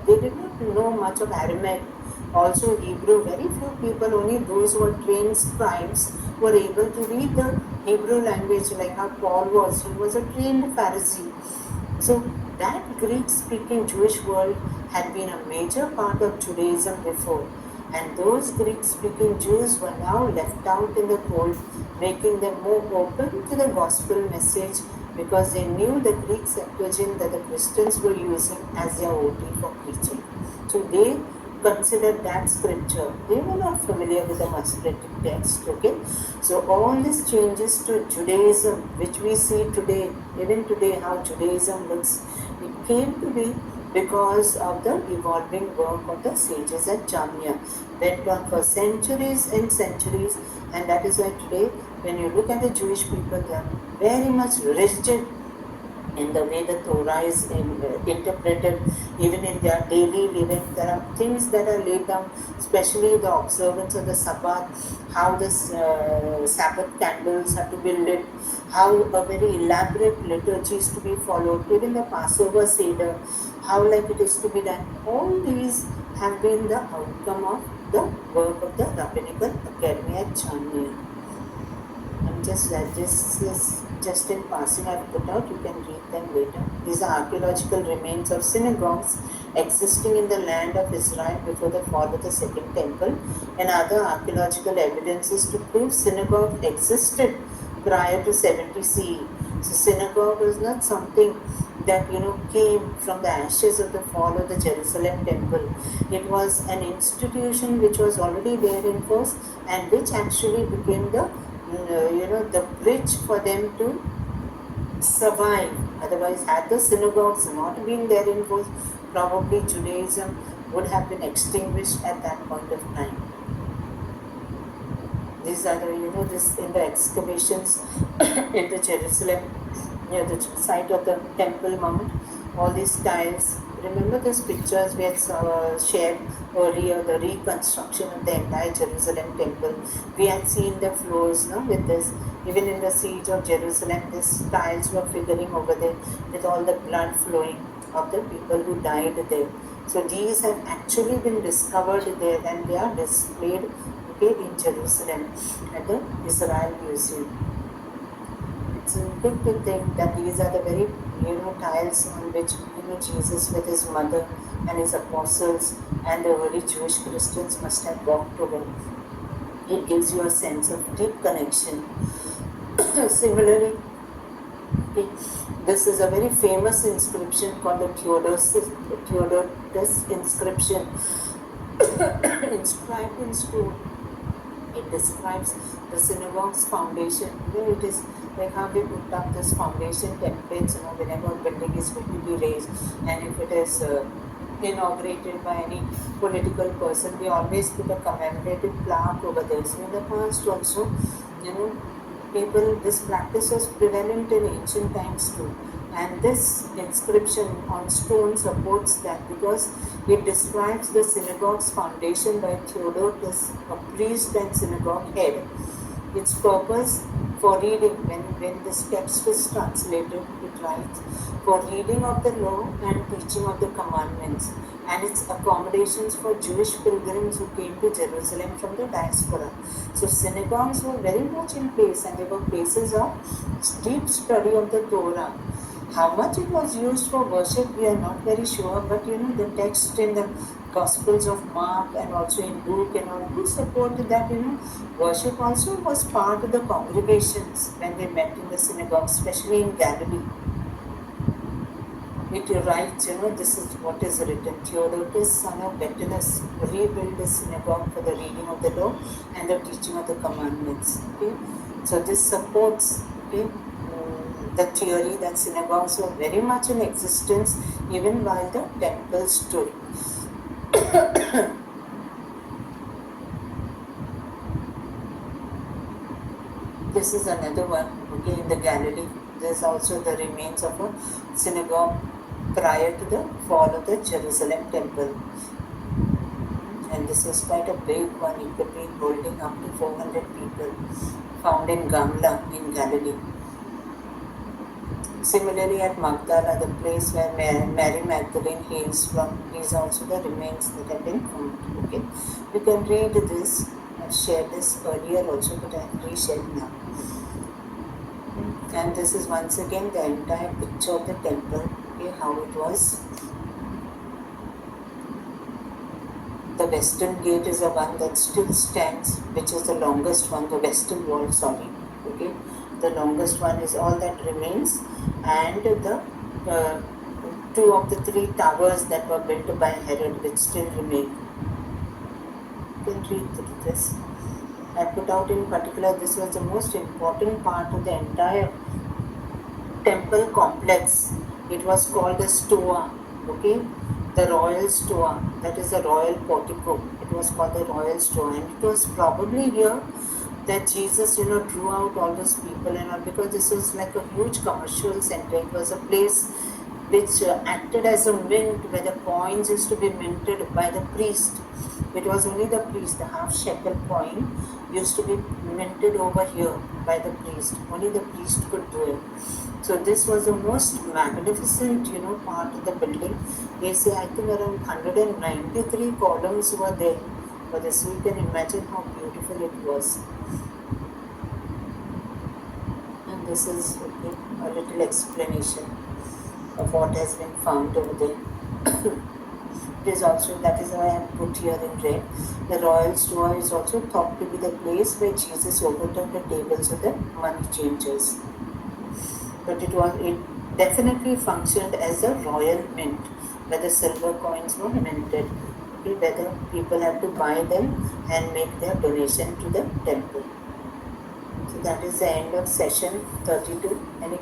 they did not know much of Aramaic. Also Hebrew, very few people, only those who were trained scribes, were able to read the Hebrew language, like how Paul was. He was a trained Pharisee. So that Greek-speaking Jewish world had been a major part of Judaism before, and those Greek-speaking Jews were now left out in the cold, making them more open to the gospel message because they knew the Greek Septuagint that the Christians were using as their OT for preaching. So they considered that scripture. They were not familiar with the Masoretic text. Okay, so all these changes to Judaism, which we see today, even today, how Judaism looks, it came to be because of the evolving work of the sages at Jamnia. Went on for centuries and centuries, and that is why today, when you look at the Jewish people, they are very much rigid in the way the Torah is interpreted, even in their daily living. There are things that are laid down, especially the observance of the Sabbath, how the Sabbath candles have to be lit, how a very elaborate liturgy is to be followed, even the Passover Seder, how like it is to be done. All these have been the outcome of the work of the Rabbinical Academy at Jamnia. I'm just this is just in passing I've put out, you can read them later. These are archaeological remains of synagogues existing in the land of Israel before the fall of the Second Temple, and other archaeological evidences to prove synagogue existed prior to 70 CE. So synagogue was not something that came from the ashes of the fall of the Jerusalem temple. It was an institution which was already there in force, and which actually became the bridge for them to survive. Otherwise, had the synagogues not been there in force, probably Judaism would have been extinguished at that point of time. These are this in the excavations into Jerusalem, near the site of the Temple Mount, all these tiles. Remember those pictures we had shared earlier, the reconstruction of the entire Jerusalem temple. We had seen the floors, with this. Even in the siege of Jerusalem, these tiles were figuring over there with all the blood flowing of the people who died there. So these have actually been discovered there, and they are displayed in Jerusalem at the Israel Museum. It's good to think that these are the very tiles on which Jesus with his mother and his apostles and the early Jewish Christians must have walked over. It gives you a sense of deep connection. Similarly, this is a very famous inscription called the Theodotus inscription, inscribed in stone. It describes the synagogue's foundation. It is like how we put up this foundation templates, whenever a building is going to be raised, and if it is inaugurated by any political person, we always put a commemorative plaque over there. So in the past also, this practice was prevalent in ancient times too. And this inscription on stone supports that because it describes the synagogue's foundation by Theodotus, a priest and synagogue head. Its purpose for reading, when this text is translated, it writes, for reading of the law and teaching of the commandments, and its accommodations for Jewish pilgrims who came to Jerusalem from the diaspora. So synagogues were very much in place, and they were places of deep study of the Torah. How much it was used for worship, we are not very sure, but the text in the Gospels of Mark and also in Luke and all do support that worship also was part of the congregations when they met in the synagogue, especially in Galilee. It writes, this is what is written. Theodotus, son of Betanus, rebuilt the synagogue for the reading of the law and the teaching of the commandments. Okay? So this supports the theory that synagogues were very much in existence even while the temple stood. This is another one, okay, in the Galilee. There's also the remains of a synagogue prior to the fall of the Jerusalem temple. And this is quite a big one. It could be holding up to 400 people, found in Gamla in Galilee. Similarly, at Magdala, the place where Mary Magdalene hails from, these are also the remains that have been found. Okay, you can read this. I've shared this earlier also, but I've reshared now. And this is once again the entire picture of the temple, okay, how it was. The western gate is the one that still stands, which is the longest one, the western wall, sorry. Okay, the longest one is all that remains, and the two of the three towers that were built by Herod, which still remain. You can read this. I put out in particular, this was the most important part of the entire temple complex. It was called the Stoa, okay, the royal Stoa, that is the royal portico. It was called the royal Stoa, and it was probably here that Jesus, drew out all those people and all, because this was like a huge commercial center. It was a place which acted as a mint where the coins used to be minted by the priest. It was only the priest, the half shekel coin used to be minted over here by the priest. Only the priest could do it. So this was the most magnificent, part of the building. They say I think around 193 columns were there for this. So you can imagine how beautiful it was. And this is a little explanation of what has been found over there. It is also, that is why I have put here in red. The royal Stoa is also thought to be the place where Jesus overturned the tables of the money changers. But it definitely functioned as a royal mint, where the silver coins were minted, okay, whether people had to buy them and make their donation to the temple. So that is the end of session 32. Any